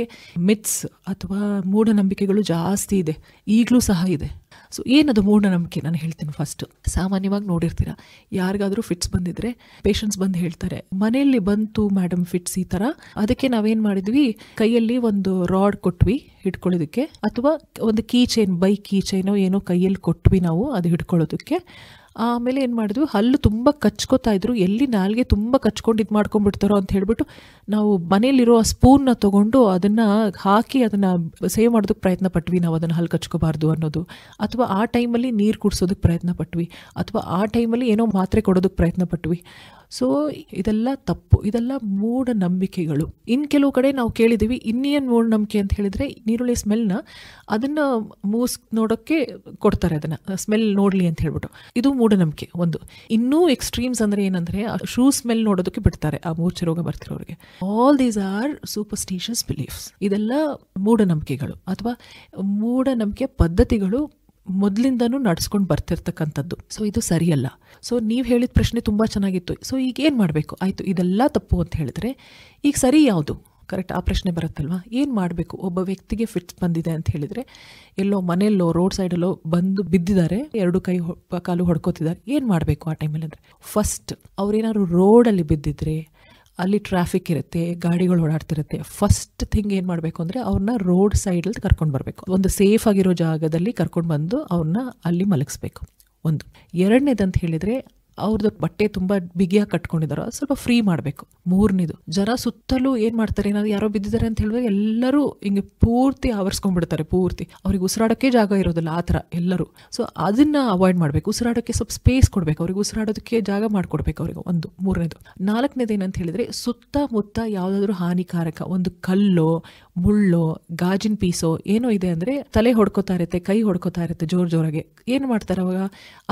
ಮಿತ್ಸ್ ಅಥವಾ ಮೂಢನಂಬಿಕೆಗಳು ಜಾಸ್ತಿ ಇದೆ, ಈಗಲೂ ಸಹ ಇದೆ. ಸೊ ಏನದು ಮೂಢನಂಬಿಕೆ ನಾನು ಹೇಳ್ತೀನಿ. ಫಸ್ಟ್, ಸಾಮಾನ್ಯವಾಗಿ ನೋಡಿರ್ತೀರ, ಯಾರಿಗಾದರೂ ಫಿಟ್ಸ್ ಬಂದಿದ್ರೆ ಪೇಷಂಟ್ಸ್ ಬಂದು ಹೇಳ್ತಾರೆ, ಮನೆಯಲ್ಲಿ ಬಂತು ಮೇಡಮ್ ಫಿಟ್ಸ್ ಈ ಥರ, ಅದಕ್ಕೆ ನಾವೇನು ಮಾಡಿದ್ವಿ, ಕೈಯಲ್ಲಿ ಒಂದು ರಾಡ್ ಕೊಟ್ವಿ ಹಿಡ್ಕೊಳ್ಳೋದಕ್ಕೆ, ಅಥವಾ ಒಂದು ಕೀ ಚೈನೋ ಏನೋ ಕೈಯಲ್ಲಿ ಕೊಟ್ವಿ ನಾವು ಅದು ಹಿಡ್ಕೊಳ್ಳೋದಕ್ಕೆ. ಆಮೇಲೆ ಏನು ಮಾಡಿದ್ವಿ, ಹಲ್ಲು ತುಂಬ ಕಚ್ಕೋತಾ ಇದ್ರು, ಎಲ್ಲಿ ನಾಲ್ಗೆ ತುಂಬ ಕಚ್ಕೊಂಡು ಇದು ಮಾಡ್ಕೊಂಡ್ಬಿಡ್ತಾರೋ ಅಂತ ಹೇಳ್ಬಿಟ್ಟು ನಾವು ಮನೇಲಿರೋ ಸ್ಪೂನ್ನ ತೊಗೊಂಡು ಅದನ್ನು ಹಾಕಿ ಅದನ್ನು ಸೇವ್ ಮಾಡೋದಕ್ಕೆ ಪ್ರಯತ್ನ ಪಟ್ವಿ. ನಾವು ಅದನ್ನು ಹಲ್ಲು ಕಚ್ಕೋಬಾರ್ದು ಅನ್ನೋದು, ಅಥವಾ ಆ ಟೈಮಲ್ಲಿ ನೀರು ಕುಡಿಸೋದಕ್ಕೆ ಪ್ರಯತ್ನ ಪಟ್ವಿ, ಅಥವಾ ಆ ಟೈಮಲ್ಲಿ ಏನೋ ಮಾತ್ರೆ ಕೊಡೋದಕ್ಕೆ ಪ್ರಯತ್ನ ಪಟ್ವಿ. ಸೊ ಇದೆಲ್ಲ ತಪ್ಪು, ಇದೆಲ್ಲ ಮೂಢನಂಬಿಕೆಗಳು. ಇನ್ನು ಕೆಲವು ಕಡೆ ನಾವು ಕೇಳಿದ್ದೀವಿ, ಇನ್ನೇನು ಮೂಢನಂಬಿಕೆ ಅಂತ ಹೇಳಿದರೆ, ನೀರುಳ್ಳಿ ಸ್ಮೆಲ್ನ ಅದನ್ನು ನೋಡೋಕ್ಕೆ ಕೊಡ್ತಾರೆ, ಅದನ್ನು ಸ್ಮೆಲ್ ನೋಡಲಿ ಅಂತ ಹೇಳ್ಬಿಟ್ಟು. ಇದು ಮೂಢನಂಬಿಕೆ ಒಂದು. ಇನ್ನೂ ಎಕ್ಸ್ಟ್ರೀಮ್ಸ್ ಅಂದರೆ ಏನಂದರೆ, ಶೂ ಸ್ಮೆಲ್ ನೋಡೋದಕ್ಕೆ ಬಿಡ್ತಾರೆ ಆ ಮೂರ್ಛೆ ರೋಗ ಬರ್ತಿರೋರಿಗೆ. All these are superstitious beliefs. ಇದೆಲ್ಲ ಮೂಢನಂಬಿಕೆಗಳು ಅಥವಾ ಮೂಢನಂಬಿಕೆ ಪದ್ಧತಿಗಳು ಮೊದಲಿಂದನೂ ನಡೆಸ್ಕೊಂಡು ಬರ್ತಿರ್ತಕ್ಕಂಥದ್ದು. ಸೊ ಇದು ಸರಿಯಲ್ಲ. ಸೊ ನೀವು ಹೇಳಿದ ಪ್ರಶ್ನೆ ತುಂಬ ಚೆನ್ನಾಗಿತ್ತು. ಸೊ ಈಗ ಏನು ಮಾಡಬೇಕು, ಆಯಿತು ಇದೆಲ್ಲ ತಪ್ಪು ಅಂತ ಹೇಳಿದ್ರೆ ಈಗ ಸರಿ ಯಾವುದು, ಕರೆಕ್ಟ್, ಆ ಪ್ರಶ್ನೆ ಬರುತ್ತಲ್ವ. ಏನು ಮಾಡಬೇಕು, ಒಬ್ಬ ವ್ಯಕ್ತಿಗೆ ಫಿಟ್ಸ್ ಬಂದಿದೆ ಅಂತ ಹೇಳಿದರೆ, ಎಲ್ಲೋ ಮನೆಯಲ್ಲೋ ರೋಡ್ ಸೈಡಲ್ಲೋ ಬಂದು ಬಿದ್ದಿದ್ದಾರೆ, ಎರಡು ಕೈ ಕಾಲು ಹೊಡ್ಕೋತಿದ್ದಾರೆ, ಏನು ಮಾಡಬೇಕು ಆ ಟೈಮಲ್ಲಿ ಅಂದರೆ, ಫಸ್ಟ್ ಅವ್ರೇನಾದ್ರು ರೋಡಲ್ಲಿ ಬಿದ್ದಿದ್ರೆ, ಅಲ್ಲಿ ಟ್ರಾಫಿಕ್ ಇರುತ್ತೆ, ಗಾಡಿಗಳು ಓಡಾಡ್ತಿರುತ್ತೆ, ಫಸ್ಟ್ ಥಿಂಗ್ ಏನು ಮಾಡಬೇಕು ಅಂದರೆ ಅವ್ರನ್ನ ರೋಡ್ ಸೈಡಲ್ಲಿ ಕರ್ಕೊಂಡು ಬರಬೇಕು. ಒಂದು ಸೇಫ್ ಆಗಿರೋ ಜಾಗದಲ್ಲಿ ಕರ್ಕೊಂಡು ಬಂದು ಅವ್ರನ್ನ ಅಲ್ಲಿ ಮಲಗಿಸ್ಬೇಕು. ಒಂದು. ಎರಡನೇದಂತ ಹೇಳಿದರೆ, ಅವ್ರದ್ದು ಬಟ್ಟೆ ತುಂಬ ಬಿಗಿಯಾಗಿ ಕಟ್ಕೊಂಡಿದ್ದಾರೋ ಸ್ವಲ್ಪ ಫ್ರೀ ಮಾಡಬೇಕು. ಮೂರನೇದು, ಜನ ಸುತ್ತಲೂ ಏನು ಮಾಡ್ತಾರೆ, ಏನಾದ್ರು ಯಾರೋ ಬಿದ್ದಿದ್ದಾರೆ ಅಂತ ಹೇಳಿದ್ರೆ ಎಲ್ಲರೂ ಹಿಂಗೆ ಪೂರ್ತಿ ಆವರಿಸ್ಕೊಂಡ್ಬಿಡ್ತಾರೆ, ಪೂರ್ತಿ ಅವ್ರಿಗೆ ಉಸಿರಾಡೋಕ್ಕೆ ಜಾಗ ಇರೋದಿಲ್ಲ, ಆ ಥರ ಎಲ್ಲರೂ. ಸೊ ಅದನ್ನು ಅವಾಯ್ಡ್ ಮಾಡಬೇಕು. ಉಸಿರಾಡೋಕ್ಕೆ ಸ್ವಲ್ಪ ಸ್ಪೇಸ್ ಕೊಡಬೇಕು, ಅವ್ರಿಗೆ ಉಸಿರಾಡೋದಕ್ಕೆ ಜಾಗ ಮಾಡಿಕೊಡ್ಬೇಕು ಅವ್ರಿಗೆ. ಒಂದು. ಮೂರನೇದು. ನಾಲ್ಕನೇದು ಏನಂತ ಹೇಳಿದರೆ, ಸುತ್ತಮುತ್ತ ಯಾವುದಾದ್ರೂ ಹಾನಿಕಾರಕ ಒಂದು ಕಲ್ಲೋ ಮುಳ್ಳೋ ಗಾಜಿನ ಪೀಸೋ ಏನೋ ಇದೆ ಅಂದರೆ ತಲೆ ಹೊಡ್ಕೋತಾ ಇರುತ್ತೆ, ಕೈ ಹೊಡ್ಕೋತಾ ಇರುತ್ತೆ ಜೋರಾಗಿ. ಏನು ಮಾಡ್ತಾರೆ ಅವಾಗ,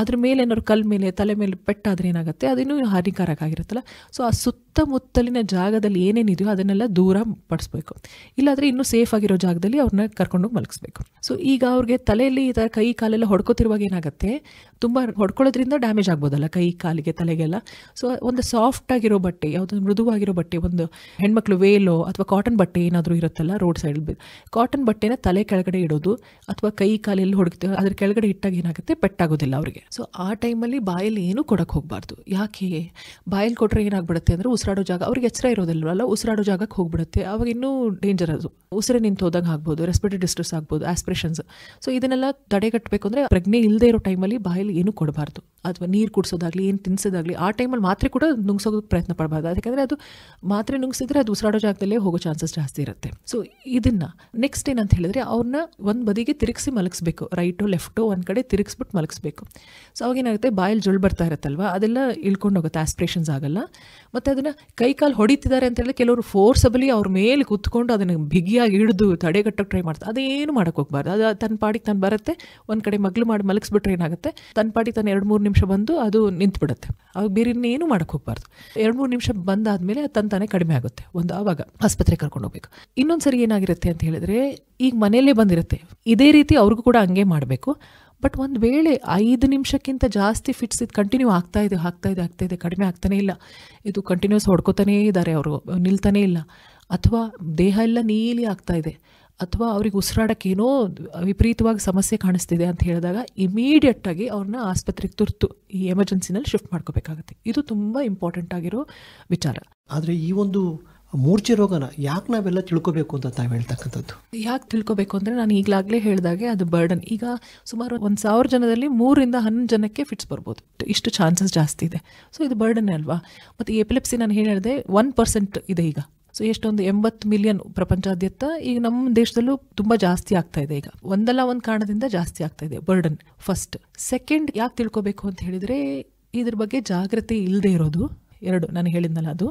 ಅದ್ರ ಮೇಲೆ ಏನಾದ್ರು ಕಲ್ ಮೇಲೆ ತಲೆ ಮೇಲೆ ಪೆಟ್ಟಾದರೆ ಏನಾಗುತ್ತೆ, ಅದಿನ್ನೂ ಹಾನಿಕಾರಕ ಆಗಿರುತ್ತಲ್ಲ. ಸೊ ಆ ಸುತ್ತಮುತ್ತಲಿನ ಜಾಗದಲ್ಲಿ ಏನೇನಿದೆಯೋ ಅದನ್ನೆಲ್ಲ ದೂರ ಪಡಿಸ್ಬೇಕು. ಇಲ್ಲಾಂದರೆ ಇನ್ನೂ ಸೇಫ್ ಆಗಿರೋ ಜಾಗದಲ್ಲಿ ಅವ್ರನ್ನ ಕರ್ಕೊಂಡೋಗಿ ಮಲಗಿಸ್ಬೇಕು. ಸೊ ಈಗ ಅವ್ರಿಗೆ ತಲೆಯಲ್ಲಿ ಈ ಥರ ಕೈ ಕಾಲೆಲ್ಲ ಹೊಡ್ಕೋತಿರುವಾಗ ಏನಾಗುತ್ತೆ, ತುಂಬ ಹೊಡ್ಕೊಳ್ಳೋದ್ರಿಂದ ಡ್ಯಾಮೇಜ್ ಆಗ್ಬೋದಲ್ಲ ಕೈ ಕಾಲಿಗೆ ತಲೆಗೆಲ್ಲ. ಸೊ ಒಂದು ಸಾಫ್ಟ್ ಆಗಿರೋ ಬಟ್ಟೆ, ಯಾವುದೋ ಮೃದುವಾಗಿರೋ ಬಟ್ಟೆ, ಒಂದು ಹೆಣ್ಮಕ್ಳು ವೇಲೋ ಅಥವಾ ಕಾಟನ್ ಬಟ್ಟೆ ಏನಾದರೂ ಇರುತ್ತಲ್ಲ ರೋಡ್ ಸೈಡ್, ಕಾಟನ್ ಬಟ್ಟೆನ ತಲೆ ಕೆಳಗಡೆ ಇಡೋದು ಅಥವಾ ಕೈ ಕಾಲೆಲ್ಲಿ ಹೊಡ್ತೀವಿ ಅದ್ರ ಕೆಳಗಡೆ ಇಟ್ಟಾಗ ಏನಾಗುತ್ತೆ ಪೆಟ್ಟಾಗೋದಿಲ್ಲ ಅವರಿಗೆ. ಸೊ ಆ ಟೈಮಲ್ಲಿ ಬಾಯಲ್ಲಿ ಏನೂ ಕೊಡಕ್ಕೆ ಹೋಗಬಾರ್ದು. ಯಾಕೆ ಬಾಯಲ್ಲಿ ಕೊಟ್ಟರೆ ಏನಾಗ್ಬಿಡುತ್ತೆ ಅಂದರೆ ಉಸಿರಾಡೋ ಜಾಗ ಅವ್ರಿಗೆ ಎಚ್ಚರ ಇರೋದಿಲ್ವಲ್ಲ, ಉಸಿರಾಡೋ ಜಾಗಕ್ಕೆ ಹೋಗ್ಬಿಡುತ್ತೆ. ಅವಾಗ ಇನ್ನೂ ಡೇಂಜರ್ ಅದು, ಉಸಿರು ನಿಂತು ಹೋದಾಗ ಆಗ್ಬೋದು, ರೆಸ್ಪಿರೇಟರಿ ಡಿಸ್ಟ್ರೆಸ್ ಆಗ್ಬೋದು, ಆಸ್ಪಿರೇಷನ್ಸ್. ಸೊ ಇದನ್ನೆಲ್ಲ ತಡೆಗಟ್ಟಬೇಕು ಅಂದರೆ ಪ್ರಜ್ಞೆ ಇಲ್ಲದೆ ಇರೋ ಟೈಮಲ್ಲಿ ಬಾಯಲ್ಲಿ ಏನೂ ಕೊಡಬಾರ್ದು. ಅಥವಾ ನೀರು ಕುಡಿಸೋದಾಗ್ಲಿ ಏನು ತಿನ್ಸೋದಾಗ್ಲಿ ಆ ಟೈಮಲ್ಲಿ ಮಾತ್ರೆ ಕೂಡ ನುಂಗ್ಸೋದಕ್ಕೆ ಪ್ರಯತ್ನ ಪಡಬಾರ್ದು. ಯಾಕಂದರೆ ಅದು ಮಾತ್ರೆ ನುಂಗ್ಸಿದ್ರೆ ಅದು ಉಸಿರಾಡೋ ಜಾಗದಲ್ಲೇ ಹೋಗೋ ಚಾನ್ಸಸ್ ಜಾಸ್ತಿ ಇರುತ್ತೆ. ಸೊ ಇದನ್ನು ನೆಕ್ಸ್ಟ್ ಏನಂತ ಹೇಳಿದ್ರೆ ಅವ್ರನ್ನ ಒಂದು ಬದಿಗೆ ತಿರುಗಿಸಿ ಮಲಗಿಸ್ಬೇಕು, ರೈಟೋ ಲೆಫ್ಟೋ ಒಂದು ಕಡೆ ತಿರುಗಿಸ್ಬಿಟ್ಟು ಮಲಗಿಸ್ಬೇಕು. ಸೊ ಅವಾಗೇನಾಗುತ್ತೆ ಬಾಯಲ್ಲಿ ಜೊಳ್ಳು ಬರ್ತಾ ಇರುತ್ತಲ್ವ, ಅದೆಲ್ಲ ಇಳ್ಕೊಂಡು ಹೋಗುತ್ತೆ, ಆಸ್ಪಿರೇಷನ್ಸ್ ಆಗಲ್ಲ. ಮತ್ತು ಅದನ್ನು ಕೈ ಕಾಲು ಹೊಡಿತಿದ್ದಾರೆ ಅಂತ ಹೇಳಿದ್ರೆ ಕೆಲವರು ಫೋರ್ಸಬಲಿ ಅವ್ರ ಮೇಲೆ ಕೂತ್ಕೊಂಡು ಅದನ್ನು ಬಿಗಿಯಾಗಿ ಹಿಡಿದು ತಡೆಗಟ್ಟೋಕೆ ಟ್ರೈ ಮಾಡ್ತಾರೆ. ಅದೇನು ಮಾಡೋಕೆ ಹೋಗ್ಬಾರ್ದು. ಅದು ತನ್ನ ಪಾಡಿಗೆ ತಾನು ಬರುತ್ತೆ, ಒಂದು ಕಡೆ ಮಗ್ಲು ಮಾಡಿ ಮಲಗಿಸ್ಬಿಟ್ರೆ ಏನಾಗುತ್ತೆ, ತನ್ನ ಪಾಡಿಗೆ ತಾನು 2-3 ನಿಮಿಷ ಬಂದು ಅದು ನಿಂತ್ಬಿಡುತ್ತೆ. ಅವಾಗ ಬೇರೆ ಇನ್ನೇನು ಮಾಡೋಕೆ ಹೋಗ್ಬಾರ್ದು. 2-3 ನಿಮಿಷ ಬಂದಾದ್ಮೇಲೆ ಅದು ತಾನೇ ಕಡಿಮೆ ಆಗುತ್ತೆ. ಆವಾಗ ಆಸ್ಪತ್ರೆಗೆ ಕರ್ಕೊಂಡು ಹೋಗ್ಬೇಕು. ಇನ್ನೊಂದು ಸರಿ ಏನಾಗಿರುತ್ತೆ ಅಂತ ಹೇಳಿದ್ರೆ, ಈಗ ಮನೆಯಲ್ಲೇ ಬಂದಿರುತ್ತೆ, ಇದೇ ರೀತಿ ಅವ್ರಿಗೂ ಕೂಡ ಹಂಗೆ ಮಾಡಬೇಕು. ಬಟ್ ಒಂದು ವೇಳೆ 5 ನಿಮಿಷಕ್ಕಿಂತ ಜಾಸ್ತಿ ಫಿಟ್ಸ್ ಇದು ಕಂಟಿನ್ಯೂ ಆಗ್ತಾ ಇದೆ, ಕಡಿಮೆ ಆಗ್ತಾನೇ ಇಲ್ಲ, ಇದು ಕಂಟಿನ್ಯೂಸ್ ಹೊಡ್ಕೋತಾನೇ ಇದ್ದಾರೆ, ಅವರು ನಿಲ್ತಾನೇ ಇಲ್ಲ, ಅಥವಾ ದೇಹ ಎಲ್ಲ ನೀಲಿ ಆಗ್ತಾ ಇದೆ, ಅಥವಾ ಅವ್ರಿಗೆ ಉಸಿರಾಡಕ್ಕೆ ಏನೋ ವಿಪರೀತವಾಗಿ ಸಮಸ್ಯೆ ಕಾಣಿಸ್ತಿದೆ ಅಂತ ಹೇಳಿದಾಗ ಇಮಿಡಿಯೇಟಾಗಿ ಅವ್ರನ್ನ ಆಸ್ಪತ್ರೆಗೆ ತುರ್ತು ಈ ಎಮರ್ಜೆನ್ಸಿನಲ್ಲಿ ಶಿಫ್ಟ್ ಮಾಡ್ಕೋಬೇಕಾಗುತ್ತೆ. ಇದು ತುಂಬ ಇಂಪಾರ್ಟೆಂಟ್ ಆಗಿರೋ ವಿಚಾರ. ಆದರೆ ಈ ಒಂದು ಮೂರ್ಛೆ ರೋಗನ ಯಾಕೆ ನಾವೆಲ್ಲ ತಿಳ್ಕೊಬೇಕು ಅಂತ ತಾವು ಹೇಳ್ತಕ್ಕಂಥದ್ದು? ಯಾಕೆ ತಿಳ್ಕೊಬೇಕು ಅಂದರೆ ನಾನು ಈಗಲಾಗಲೇ ಹೇಳಿದಾಗೆ ಅದು ಬರ್ಡನ್. ಈಗ ಸುಮಾರು 1,000 ಜನದಲ್ಲಿ 3-11 ಜನಕ್ಕೆ ಫಿಟ್ಸ್ ಬರ್ಬೋದು, ಇಷ್ಟು ಚಾನ್ಸಸ್ ಜಾಸ್ತಿ ಇದೆ. ಸೊ ಇದು ಬರ್ಡನ್ನೇ ಅಲ್ವಾ. ಮತ್ತು ಎಪಿಲೆಪ್ಸಿ ನಾನು ಹೇಳಿದೆ 1% ಇದೆ ಈಗ. ಸೊ ಎಷ್ಟೊಂದು 80 ಮಿಲಿಯನ್ ಪ್ರಪಂಚಾದ್ಯಂತ, ಈಗ ನಮ್ಮ ದೇಶದಲ್ಲೂ ತುಂಬ ಜಾಸ್ತಿ ಆಗ್ತಾ ಇದೆ. ಈಗ ಒಂದಲ್ಲ ಒಂದು ಕಾರಣದಿಂದ ಜಾಸ್ತಿ ಆಗ್ತಾ ಇದೆ ಬರ್ಡನ್. ಫಸ್ಟ್. ಸೆಕೆಂಡ್ ಯಾಕೆ ತಿಳ್ಕೊಬೇಕು ಅಂತ ಹೇಳಿದರೆ ಇದ್ರ ಬಗ್ಗೆ ಜಾಗೃತಿ ಇಲ್ಲದೆ ಇರೋದು, 2 ನಾನು ಹೇಳಿದ್ನಲ್ಲ ಅದು.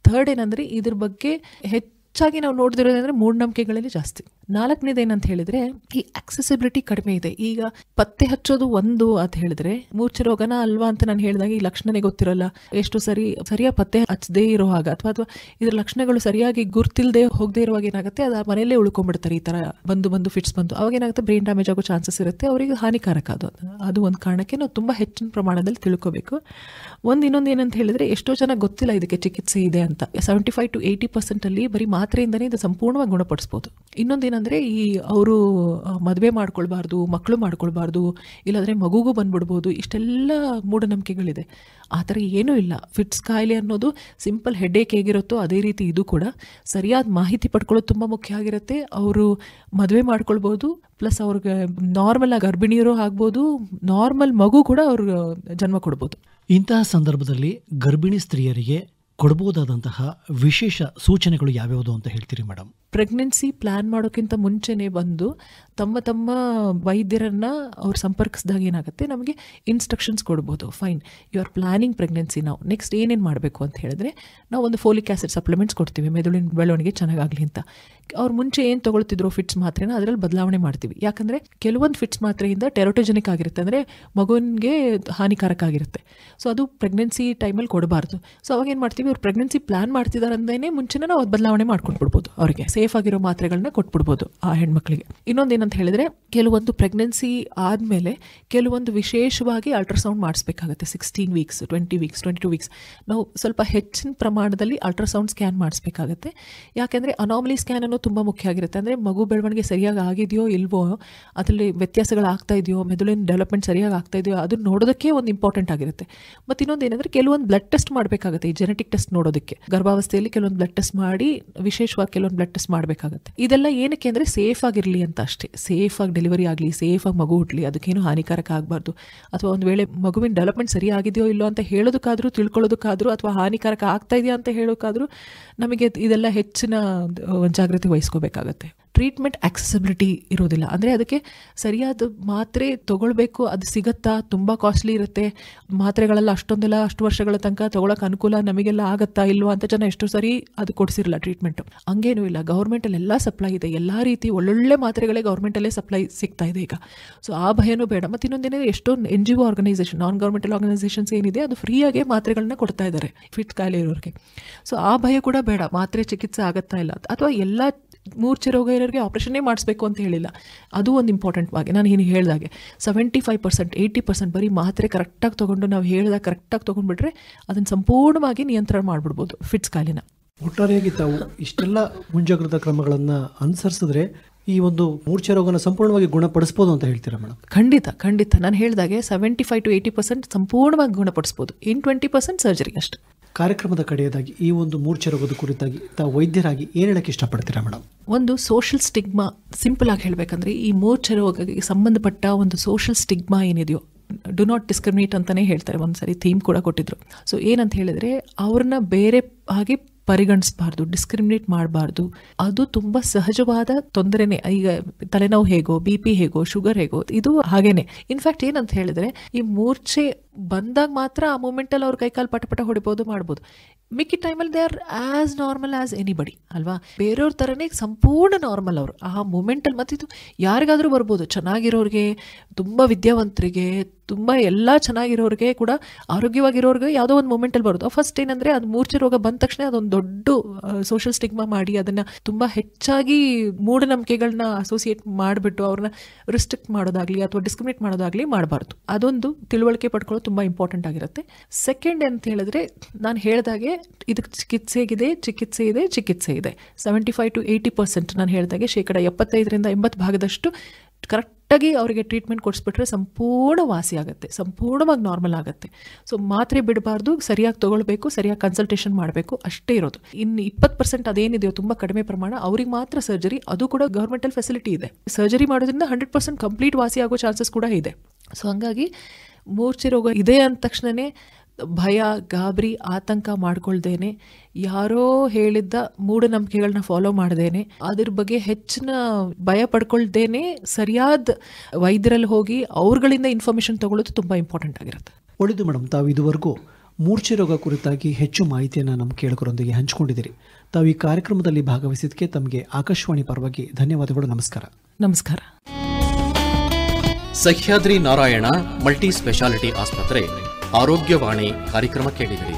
ಥರ್ಡ್ ಏನಂದರೆ ಇದ್ರ ಬಗ್ಗೆ ಹೆಚ್ಚಾಗಿ ನಾವು ನೋಡ್ದಿರೋದಂದರೆ ಮೂಢನಂಬಿಕೆಗಳಲ್ಲಿ ಜಾಸ್ತಿ. 4ನೇದು ಏನಂತ ಹೇಳಿದರೆ ಈ ಆಕ್ಸೆಸಿಬಿಲಿಟಿ ಕಡಿಮೆ ಇದೆ. ಈಗ ಪತ್ತೆ ಹಚ್ಚೋದು ಒಂದು ಅಂತ ಹೇಳಿದ್ರೆ ಮೂರ್ಛೆ ರೋಗನ ಅಲ್ವಾ ಅಂತ ನಾನು ಹೇಳಿದಾಗ ಈ ಲಕ್ಷಣನೇ ಗೊತ್ತಿರೋಲ್ಲ, ಎಷ್ಟು ಸರಿಯಾಗಿ ಪತ್ತೆ ಹಚ್ಚದೇ ಇರೋ ಹಾಗ ಅಥವಾ ಇದ್ರ ಲಕ್ಷಣಗಳು ಸರಿಯಾಗಿ ಗುರ್ತಿಲ್ದೆ ಹೋಗದೆ ಇರುವಾಗ ಏನಾಗುತ್ತೆ, ಅದು ಮನೆಯಲ್ಲೇ ಉಳ್ಕೊಂಡ್ಬಿಡ್ತಾರೆ. ಈ ಥರ ಬಂದು ಫಿಟ್ಸ್ ಬಂದು ಅವಾಗ ಏನಾಗುತ್ತೆ, ಬ್ರೈನ್ ಡ್ಯಾಮೇಜ್ ಆಗೋ ಚಾನ್ಸಸ್ ಇರುತ್ತೆ, ಅವರಿಗೆ ಹಾನಿಕಾರಕ. ಅದು ಒಂದು ಕಾರಣಕ್ಕೆ ನಾವು ತುಂಬ ಹೆಚ್ಚಿನ ಪ್ರಮಾಣದಲ್ಲಿ ತಿಳ್ಕೋಬೇಕು. ಇನ್ನೊಂದು ಏನಂತ ಹೇಳಿದ್ರೆ ಎಷ್ಟೋ ಜನ ಗೊತ್ತಿಲ್ಲ ಇದಕ್ಕೆ ಚಿಕಿತ್ಸೆ ಇದೆ ಅಂತ. 75-80% ಅಲ್ಲಿ ಬರೀ ಮಾತ್ರೆಯಿಂದನೇ ಇದು ಸಂಪೂರ್ಣವಾಗಿ ಗುಣಪಡಿಸ್ಬೋದು. ಇನ್ನೊಂದೇನಂದರೆ ಈ ಅವರು ಮದುವೆ ಮಾಡ್ಕೊಳ್ಬಾರ್ದು, ಮಕ್ಕಳು ಮಾಡ್ಕೊಳ್ಬಾರ್ದು, ಇಲ್ಲಾಂದರೆ ಮಗುಗೂ ಬಂದ್ಬಿಡ್ಬೋದು, ಇಷ್ಟೆಲ್ಲ ಮೂಢನಂಬಿಕೆಗಳಿದೆ. ಆ ಥರ ಏನೂ ಇಲ್ಲ. ಫಿಟ್ಸ್ ಕಾಯಿಲೆ ಅನ್ನೋದು ಸಿಂಪಲ್ ಹೆಡ್ಏಕ್ ಹೇಗಿರುತ್ತೋ ಅದೇ ರೀತಿ ಇದು ಕೂಡ. ಸರಿಯಾದ ಮಾಹಿತಿ ಪಡ್ಕೊಳ್ಳೋದು ತುಂಬ ಮುಖ್ಯ ಆಗಿರುತ್ತೆ. ಅವರು ಮದುವೆ ಮಾಡ್ಕೊಳ್ಬೋದು, ಪ್ಲಸ್ ಅವ್ರಿಗೆ ನಾರ್ಮಲ್ ಆಗಿ ಗರ್ಭಿಣಿಯರು ಆಗ್ಬೋದು, ನಾರ್ಮಲ್ ಮಗು ಕೂಡ ಅವ್ರಿಗೆ ಜನ್ಮ ಕೊಡ್ಬೋದು. ಇಂತಹ ಸಂದರ್ಭದಲ್ಲಿ ಗರ್ಭಿಣಿ ಸ್ತ್ರೀಯರಿಗೆ ಕೊಡ್ಬೋದಾದಂತಹ ವಿಶೇಷ ಸೂಚನೆಗಳು ಯಾವ್ಯಾವುದು ಅಂತ ಹೇಳ್ತೀರಿ ಮೇಡಮ್? ಪ್ರೆಗ್ನೆನ್ಸಿ ಪ್ಲ್ಯಾನ್ ಮಾಡೋಕ್ಕಿಂತ ಮುಂಚೆನೇ ಬಂದು ತಮ್ಮ ವೈದ್ಯರನ್ನು ಅವ್ರು ಸಂಪರ್ಕಿಸಿದಾಗ ಏನಾಗುತ್ತೆ, ನಮಗೆ ಇನ್ಸ್ಟ್ರಕ್ಷನ್ಸ್ ಕೊಡ್ಬೋದು. Fine, you are planning pregnancy, ನಾವು ನೆಕ್ಸ್ಟ್ ಏನೇನು ಮಾಡಬೇಕು ಅಂತ ಹೇಳಿದ್ರೆ ನಾವು ಒಂದು ಫೋಲಿಕ್ ಆ್ಯಸಿಡ್ ಸಪ್ಲಿಮೆಂಟ್ಸ್ ಕೊಡ್ತೀವಿ, ಮೆದುಳಿನ ಬೆಳವಣಿಗೆ ಚೆನ್ನಾಗಾಗಲಿ ಅಂತ. ಅವ್ರು ಮುಂಚೆ ಏನು ತೊಗೊಳ್ತಿದ್ರು ಫಿಟ್ಸ್ ಮಾತ್ರೆನ ಅದರಲ್ಲಿ ಬದಲಾವಣೆ ಮಾಡ್ತೀವಿ. ಯಾಕಂದರೆ ಕೆಲವೊಂದು ಫಿಟ್ಸ್ ಮಾತ್ರೆಯಿಂದ ಟೆರೋಟೋಜೆನಿಕ್ ಆಗಿರುತ್ತೆ, ಅಂದರೆ ಮಗುವಿಗೆ ಹಾನಿಕಾರಕ ಆಗಿರುತ್ತೆ. ಸೊ ಅದು ಪ್ರೆಗ್ನೆನ್ಸಿ ಟೈಮಲ್ಲಿ ಕೊಡಬಾರ್ದು. ಸೊ ಅವಾಗ ಏನು ಮಾಡ್ತೀವಿ, ಅವ್ರು ಪ್ರೆಗ್ನೆನ್ಸಿ ಪ್ಲಾನ್ ಮಾಡ್ತಿದ್ದಾರೆ ಅಂದೇ ಮುಂಚೆನೇ ನಾವು ಅದು ಬದಲಾವಣೆ ಮಾಡ್ಕೊಟ್ಬಿಡ್ಬೋದು, ಅವರಿಗೆ ಸೇಫ್ ಆಗಿರೋ ಮಾತ್ರೆಗಳನ್ನ ಕೊಟ್ಬಿಡ್ಬೋದು ಆ ಹೆಣ್ಮಕ್ಳಿಗೆ. ಇನ್ನೊಂದೇನಂತ ಹೇಳಿದ್ರೆ ಕೆಲವೊಂದು ಪ್ರೆಗ್ನೆನ್ಸಿ ಆದಮೇಲೆ ಕೆಲವೊಂದು ವಿಶೇಷವಾಗಿ ಅಲ್ಟ್ರಾಸೌಂಡ್ ಮಾಡಿಸ್ಬೇಕಾಗುತ್ತೆ. 16 ವೀಕ್ಸ್, 20 ವೀಕ್ಸ್, 22 ವೀಕ್ಸ್ ನಾವು ಸ್ವಲ್ಪ ಹೆಚ್ಚಿನ ಪ್ರಮಾಣದಲ್ಲಿ ಅಲ್ಟ್ರಾಸೌಂಡ್ ಸ್ಕ್ಯಾನ್ ಮಾಡಿಸ್ಬೇಕಾಗತ್ತೆ. ಯಾಕೆಂದರೆ ಅನಾಮಲಿ ಸ್ಕ್ಯಾನ್ ಅನ್ನೋದು ತುಂಬ ಮುಖ್ಯ ಆಗಿರುತ್ತೆ. ಅಂದರೆ ಮಗು ಬೆಳವಣಿಗೆ ಸರಿಯಾಗಿ ಆಗಿದೆಯೋ ಇಲ್ವೋ, ಅದರಲ್ಲಿ ವ್ಯತ್ಯಾಸಗಳಾಗ್ತಾ ಇದೆಯೋ, ಮೆದುಳಿನ ಡೆವಲಪ್ಮೆಂಟ್ ಸರಿಯಾಗಿ ಆಗ್ತಾ ಇದೆಯೋ ಅದನ್ನು ನೋಡೋದಕ್ಕೆ ಒಂದು ಇಂಪಾರ್ಟೆಂಟ್ ಆಗಿರುತ್ತೆ. ಮತ್ತು ಇನ್ನೊಂದು ಏನಂದರೆ ಕೆಲವೊಂದು ಬ್ಲಡ್ ಟೆಸ್ಟ್ ಮಾಡಬೇಕಾಗುತ್ತೆ, ಈ ಜೆನೆಟಿಕ್ ಟೆಸ್ಟ್ ನೋಡೋದಕ್ಕೆ. ಗರ್ಭಾವಸ್ಥೆಯಲ್ಲಿ ಕೆಲವೊಂದು ಬ್ಲಡ್ ಟೆಸ್ಟ್ ಮಾಡಿ, ವಿಶೇಷವಾಗಿ ಕೆಲವೊಂದು ಬ್ಲಡ್ ಟೆಸ್ಟ್ ಮಾಡಬೇಕಾಗುತ್ತೆ. ಇದೆಲ್ಲ ಏನಕ್ಕೆ ಅಂದರೆ ಸೇಫ್ ಆಗಿರಲಿ ಅಂತ ಅಷ್ಟೇ. ಸೇಫಾಗಿ ಡೆಲಿವರಿ ಆಗಲಿ, ಸೇಫಾಗಿ ಮಗು ಹುಟ್ಟಲಿ, ಅದಕ್ಕೇನು ಹಾನಿಕಾರಕ ಆಗಬಾರ್ದು. ಅಥವಾ ಒಂದು ವೇಳೆ ಮಗುವಿನ ಡೆವಲಪ್ಮೆಂಟ್ ಸರಿಯಾಗಿದೆಯೋ ಇಲ್ಲೋ ಅಂತ ಹೇಳೋದಕ್ಕಾದ್ರೂ, ತಿಳ್ಕೊಳ್ಳೋದಕ್ಕಾದ್ರೂ, ಅಥವಾ ಹಾನಿಕಾರಕ ಆಗ್ತಾ ಇದೆಯಾ ಅಂತ ಹೇಳೋಕ್ಕಾದ್ರೂ ನಮಗೆ ಇದೆಲ್ಲ ಹೆಚ್ಚಿನ ಜಾಗೃತಿ ವಹಿಸ್ಕೋಬೇಕಾಗತ್ತೆ. ಟ್ರೀಟ್ಮೆಂಟ್ ಆಕ್ಸೆಸಿಬಿಲಿಟಿ ಇರೋದಿಲ್ಲ, ಅಂದರೆ ಅದಕ್ಕೆ ಸರಿಯಾದ ಮಾತ್ರೆ ತೊಗೊಳ್ಬೇಕು, ಅದು ಸಿಗುತ್ತಾ, ತುಂಬ ಕಾಸ್ಟ್ಲಿ ಇರುತ್ತೆ ಮಾತ್ರೆಗಳೆಲ್ಲ, ಅಷ್ಟು ವರ್ಷಗಳ ತನಕ ತೊಗೊಳಕ್ಕೆ ಅನುಕೂಲ ನಮಗೆಲ್ಲ ಆಗುತ್ತಾ ಇಲ್ವಾ ಅಂತ ಜನ ಎಷ್ಟು ಸರಿ ಅದು ಕೊಡಿಸಿರಲ್ಲ ಟ್ರೀಟ್ಮೆಂಟು. ಹಂಗೇನೂ ಇಲ್ಲ, ಗೌರ್ಮೆಂಟಲ್ಲೆಲ್ಲ ಸಪ್ಲೈ ಇದೆ, ಎಲ್ಲ ರೀತಿ ಒಳ್ಳೊಳ್ಳೆ ಮಾತ್ರೆಗಳೇ ಗೌರ್ಮೆಂಟಲ್ಲೇ ಸಪ್ಲೈ ಸಿಗ್ತಾ ಇದೆ ಈಗ. ಸೊ ಆ ಭಯನೂ ಬೇಡ. ಮತ್ತು ಇನ್ನೊಂದೇನಿದೆ, ಎಷ್ಟೊಂದು NGO organisation, non governmental organisations ಏನಿದೆ ಅದು ಫ್ರೀಯಾಗೆ ಮಾತ್ರೆಗಳನ್ನ ಕೊಡ್ತಾ ಇದ್ದಾರೆ ಫಿಟ್ ಕಾಯಿಲೆ ಇರೋರಿಗೆ. ಸೊ ಆ ಭಯ ಕೂಡ ಬೇಡ, ಮಾತ್ರೆ ಚಿಕಿತ್ಸೆ ಆಗುತ್ತಾ ಇಲ್ಲ. ಅಥವಾ ಎಲ್ಲ ಮೂರ್ಛೆ ರೋಗ ಇರೋರಿಗೆ ಆಪರೇಷನ್ನೇ ಮಾಡಿಸ್ಬೇಕು ಅಂತ ಹೇಳಿಲ್ಲ. ಅದು ಒಂದು ಇಂಪಾರ್ಟೆಂಟ್ ಆಗಿ ನಾನು ಏನು ಹೇಳಿದಾಗೆ 75% 80% ಬರೀ ಮಾತ್ರೆ ಕರೆಕ್ಟಾಗಿ ತೊಗೊಂಡು ನಾವು ಹೇಳಿದಾಗ ಕರೆಕ್ಟಾಗಿ ತೊಗೊಂಡ್ಬಿಟ್ರೆ ಅದನ್ನು ಸಂಪೂರ್ಣವಾಗಿ ನಿಯಂತ್ರಣ ಮಾಡಿಬಿಡ್ಬೋದು ಫಿಟ್ಸ್ ಕಾಯಿಲೆನ. ಒಟ್ಟಾರೆಯಾಗಿ ತಾವು ಇಷ್ಟೆಲ್ಲ ಮುಂಜಾಗ್ರತಾ ಕ್ರಮಗಳನ್ನು ಅನುಸರಿಸಿದ್ರೆ ಈ ಒಂದು ಮೂರ್ಛೆ ರೋಗನ ಸಂಪೂರ್ಣವಾಗಿ ಗುಣಪಡಿಸ್ಬೋದು ಅಂತ ಹೇಳ್ತೀರಾ ಮೇಡಮ್? ಖಂಡಿತ ನಾನು ಹೇಳಿದಾಗೆ 75 to 80% ಸಂಪೂರ್ಣವಾಗಿ ಗುಣಪಡಿಸ್ಬೋದು. 20% ಸರ್ಜರಿ ಅಷ್ಟೇ. ಕಾರ್ಯಕ್ರಮದ ಕಡೆಯದಾಗಿ ಈ ಒಂದು ಮೂರ್ಛೆ ರೋಗದ ಕುರಿತಾಗಿ ತಾವು ವೈದ್ಯರಾಗಿ ಏನು ಹೇಳಕ್ಕೆ ಇಷ್ಟಪಡ್ತೀರಾ ಮೇಡಮ್? ಒಂದು ಸೋಷಲ್ ಸ್ಟಿಗ್ಮಾ, ಸಿಂಪಲ್ ಆಗಿ ಹೇಳಬೇಕಂದ್ರೆ ಈ ಮೂರ್ಛೆ ರೋಗಕ್ಕೆ ಸಂಬಂಧಪಟ್ಟ ಒಂದು ಸೋಷಲ್ ಸ್ಟಿಗ್ಮಾ ಏನಿದೆಯೋ, ಡು ನಾಟ್ ಡಿಸ್ಕ್ರಿಮಿನೇಟ್ ಅಂತಲೇ ಹೇಳ್ತಾರೆ, ಒಂದ್ಸರಿ ಥೀಮ್ ಕೂಡ ಕೊಟ್ಟಿದ್ರು. ಸೊ ಏನಂತ ಹೇಳಿದ್ರೆ ಅವ್ರನ್ನ ಬೇರೆ ಹಾಗೆ ಪರಿಗಣಿಸಬಾರ್ದು, ಡಿಸ್ಕ್ರಿಮಿನೇಟ್ ಮಾಡಬಾರ್ದು. ಅದು ತುಂಬ ಸಹಜವಾದ ತೊಂದರೆನೇ. ಈಗ ತಲೆನೋವು ಹೇಗೋ, BP ಹೇಗೋ, ಶುಗರ್ ಹೇಗೋ, ಇದು ಹಾಗೇನೆ. ಇನ್ಫ್ಯಾಕ್ಟ್ ಏನಂತ ಹೇಳಿದ್ರೆ ಈ ಮೂರ್ಛೆ ಬಂದಾಗ ಮಾತ್ರ ಆ ಮೂಮೆಂಟಲ್ಲಿ ಅವ್ರ ಕೈಕಾಲು ಪಟ ಹೊಡಿಬೋದು, ಮಾಡ್ಬೋದು. ಮಿಕ್ಕಿ ಟೈಮಲ್ಲಿ they are as normal as anybody ಅಲ್ವಾ. ಬೇರೆಯವ್ರ ಥರನೇ ಸಂಪೂರ್ಣ ನಾರ್ಮಲ್ ಅವರು ಆ ಮೂಮೆಂಟಲ್ಲಿ. ಮತ್ತು ಇದು ಯಾರಿಗಾದರೂ ಬರ್ಬೋದು, ಚೆನ್ನಾಗಿರೋರಿಗೆ, ತುಂಬ ವಿದ್ಯಾವಂತರಿಗೆ, ತುಂಬ ಎಲ್ಲ ಚೆನ್ನಾಗಿರೋರಿಗೆ ಕೂಡ, ಆರೋಗ್ಯವಾಗಿರೋರಿಗೆ ಯಾವುದೋ ಒಂದು ಮೂಮೆಂಟಲ್ಲಿ ಬರೋದು. ಫಸ್ಟ್ ಏನಂದರೆ ಅದು ಮೂರ್ಛೆ ರೋಗ ಬಂದ ತಕ್ಷಣ ಅದೊಂದು ದೊಡ್ಡ ಸೋಷಲ್ ಸ್ಟಿಗ್ಮಾ ಮಾಡಿ ಅದನ್ನು ತುಂಬ ಹೆಚ್ಚಾಗಿ ಮೂಢನಂಬಿಕೆಗಳನ್ನ ಅಸೋಸಿಯೇಟ್ ಮಾಡಿಬಿಟ್ಟು ಅವ್ರನ್ನ ರಿಸ್ಟ್ರಿಕ್ಟ್ ಮಾಡೋದಾಗಲಿ ಅಥವಾ ಡಿಸ್ಕ್ರಿಮಿನೇಟ್ ಮಾಡೋದಾಗಲಿ ಮಾಡಬಾರ್ದು. ಅದೊಂದು ತಿಳುವಳಿಕೆ ಪಡ್ಕೊಳ್ಳೋದು ತುಂಬ ಇಂಪಾರ್ಟೆಂಟ್ ಆಗಿರುತ್ತೆ. ಸೆಕೆಂಡ್ ಅಂತ ಹೇಳಿದ್ರೆ ನಾನು ಹೇಳಿದಾಗೆ ಇದಕ್ಕೆ ಚಿಕಿತ್ಸೆ ಇದೆ. 75 to 80% ನಾನು ಹೇಳಿದಾಗೆ 75% 80% ಕರೆಕ್ಟಾಗಿ ಅವರಿಗೆ ಟ್ರೀಟ್ಮೆಂಟ್ ಕೊಡಿಸ್ಬಿಟ್ರೆ ಸಂಪೂರ್ಣ ವಾಸಿ ಆಗುತ್ತೆ, ಸಂಪೂರ್ಣವಾಗಿ ನಾರ್ಮಲ್ ಆಗುತ್ತೆ. ಸೊ ಮಾತ್ರೆ ಬಿಡಬಾರ್ದು, ಸರಿಯಾಗಿ ತೊಗೊಳ್ಬೇಕು, ಸರಿಯಾಗಿ ಕನ್ಸಲ್ಟೇಷನ್ ಮಾಡಬೇಕು, ಅಷ್ಟೇ ಇರೋದು. ಇನ್ನು 20% ಅದೇನಿದೆಯೋ ತುಂಬ ಕಡಿಮೆ ಪ್ರಮಾಣ, ಅವ್ರಿಗೆ ಮಾತ್ರ ಸರ್ಜರಿ. ಅದು ಕೂಡ ಗೌರ್ಮೆಂಟಲ್ಲಿ ಫೆಸಿಲಿಟಿ ಇದೆ. ಸರ್ಜರಿ ಮಾಡೋದ್ರಿಂದ 100% ಕಂಪ್ಲೀಟ್ ವಾಸಿ ಆಗೋ ಚಾನ್ಸಸ್ ಕೂಡ ಇದೆ. ಸೊ ಹಂಗಾಗಿ ಮೂರ್ಛೆ ರೋಗ ಇದೆ ಅಂದ ತಕ್ಷಣವೇ ಭಯ, ಗಾಬರಿ, ಆತಂಕ ಮಾಡ್ಕೊಳ್ದೇನೆ, ಯಾರೋ ಹೇಳಿದ್ದ ಮೂಢನಂಬಿಕೆಗಳನ್ನ ಫಾಲೋ ಮಾಡ್ದೇನೆ, ಅದ್ರ ಬಗ್ಗೆ ಹೆಚ್ಚಿನ ಭಯ ಪಡ್ಕೊಳ್ದೇನೆ ಸರಿಯಾದ ವೈದ್ಯರಲ್ಲಿ ಹೋಗಿ ಅವ್ರಗಳಿಂದ ಇನ್ಫಾರ್ಮೇಷನ್ ತಗೊಳ್ಳೋದು ತುಂಬ ಇಂಪಾರ್ಟೆಂಟ್ ಆಗಿರುತ್ತೆ. ಒಳ್ಳೆಯದು ಮೇಡಮ್, ತಾವು ಇದುವರೆಗೂ ಮೂರ್ಛೆ ರೋಗ ಕುರಿತಾಗಿ ಹೆಚ್ಚು ಮಾಹಿತಿಯನ್ನು ನಮ್ಮ ಕೇಳುಗರೊಂದಿಗೆ ಹಂಚಿಕೊಂಡಿದ್ದೀರಿ. ತಾವು ಈ ಕಾರ್ಯಕ್ರಮದಲ್ಲಿ ಭಾಗವಹಿಸಿದ್ದಕ್ಕೆ ತಮಗೆ ಆಕಾಶವಾಣಿ ಪರವಾಗಿ ಧನ್ಯವಾದಗಳು. ನಮಸ್ಕಾರ. ನಮಸ್ಕಾರ. ಸಹ್ಯಾದ್ರಿ ನಾರಾಯಣ ಮಲ್ಟಿ ಸ್ಪೆಷಾಲಿಟಿ ಆಸ್ಪತ್ರೆ ಆರೋಗ್ಯವಾಣಿ ಕಾರ್ಯಕ್ರಮ ಕೇಳಿದಿರಿ.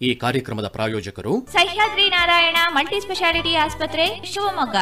ಈ ಕಾರ್ಯಕ್ರಮದ ಪ್ರಾಯೋಜಕರು ಸಹ್ಯಾದ್ರಿ ನಾರಾಯಣ ಮಲ್ಟಿ ಸ್ಪೆಷಾಲಿಟಿ ಆಸ್ಪತ್ರೆ, ಶಿವಮೊಗ್ಗ.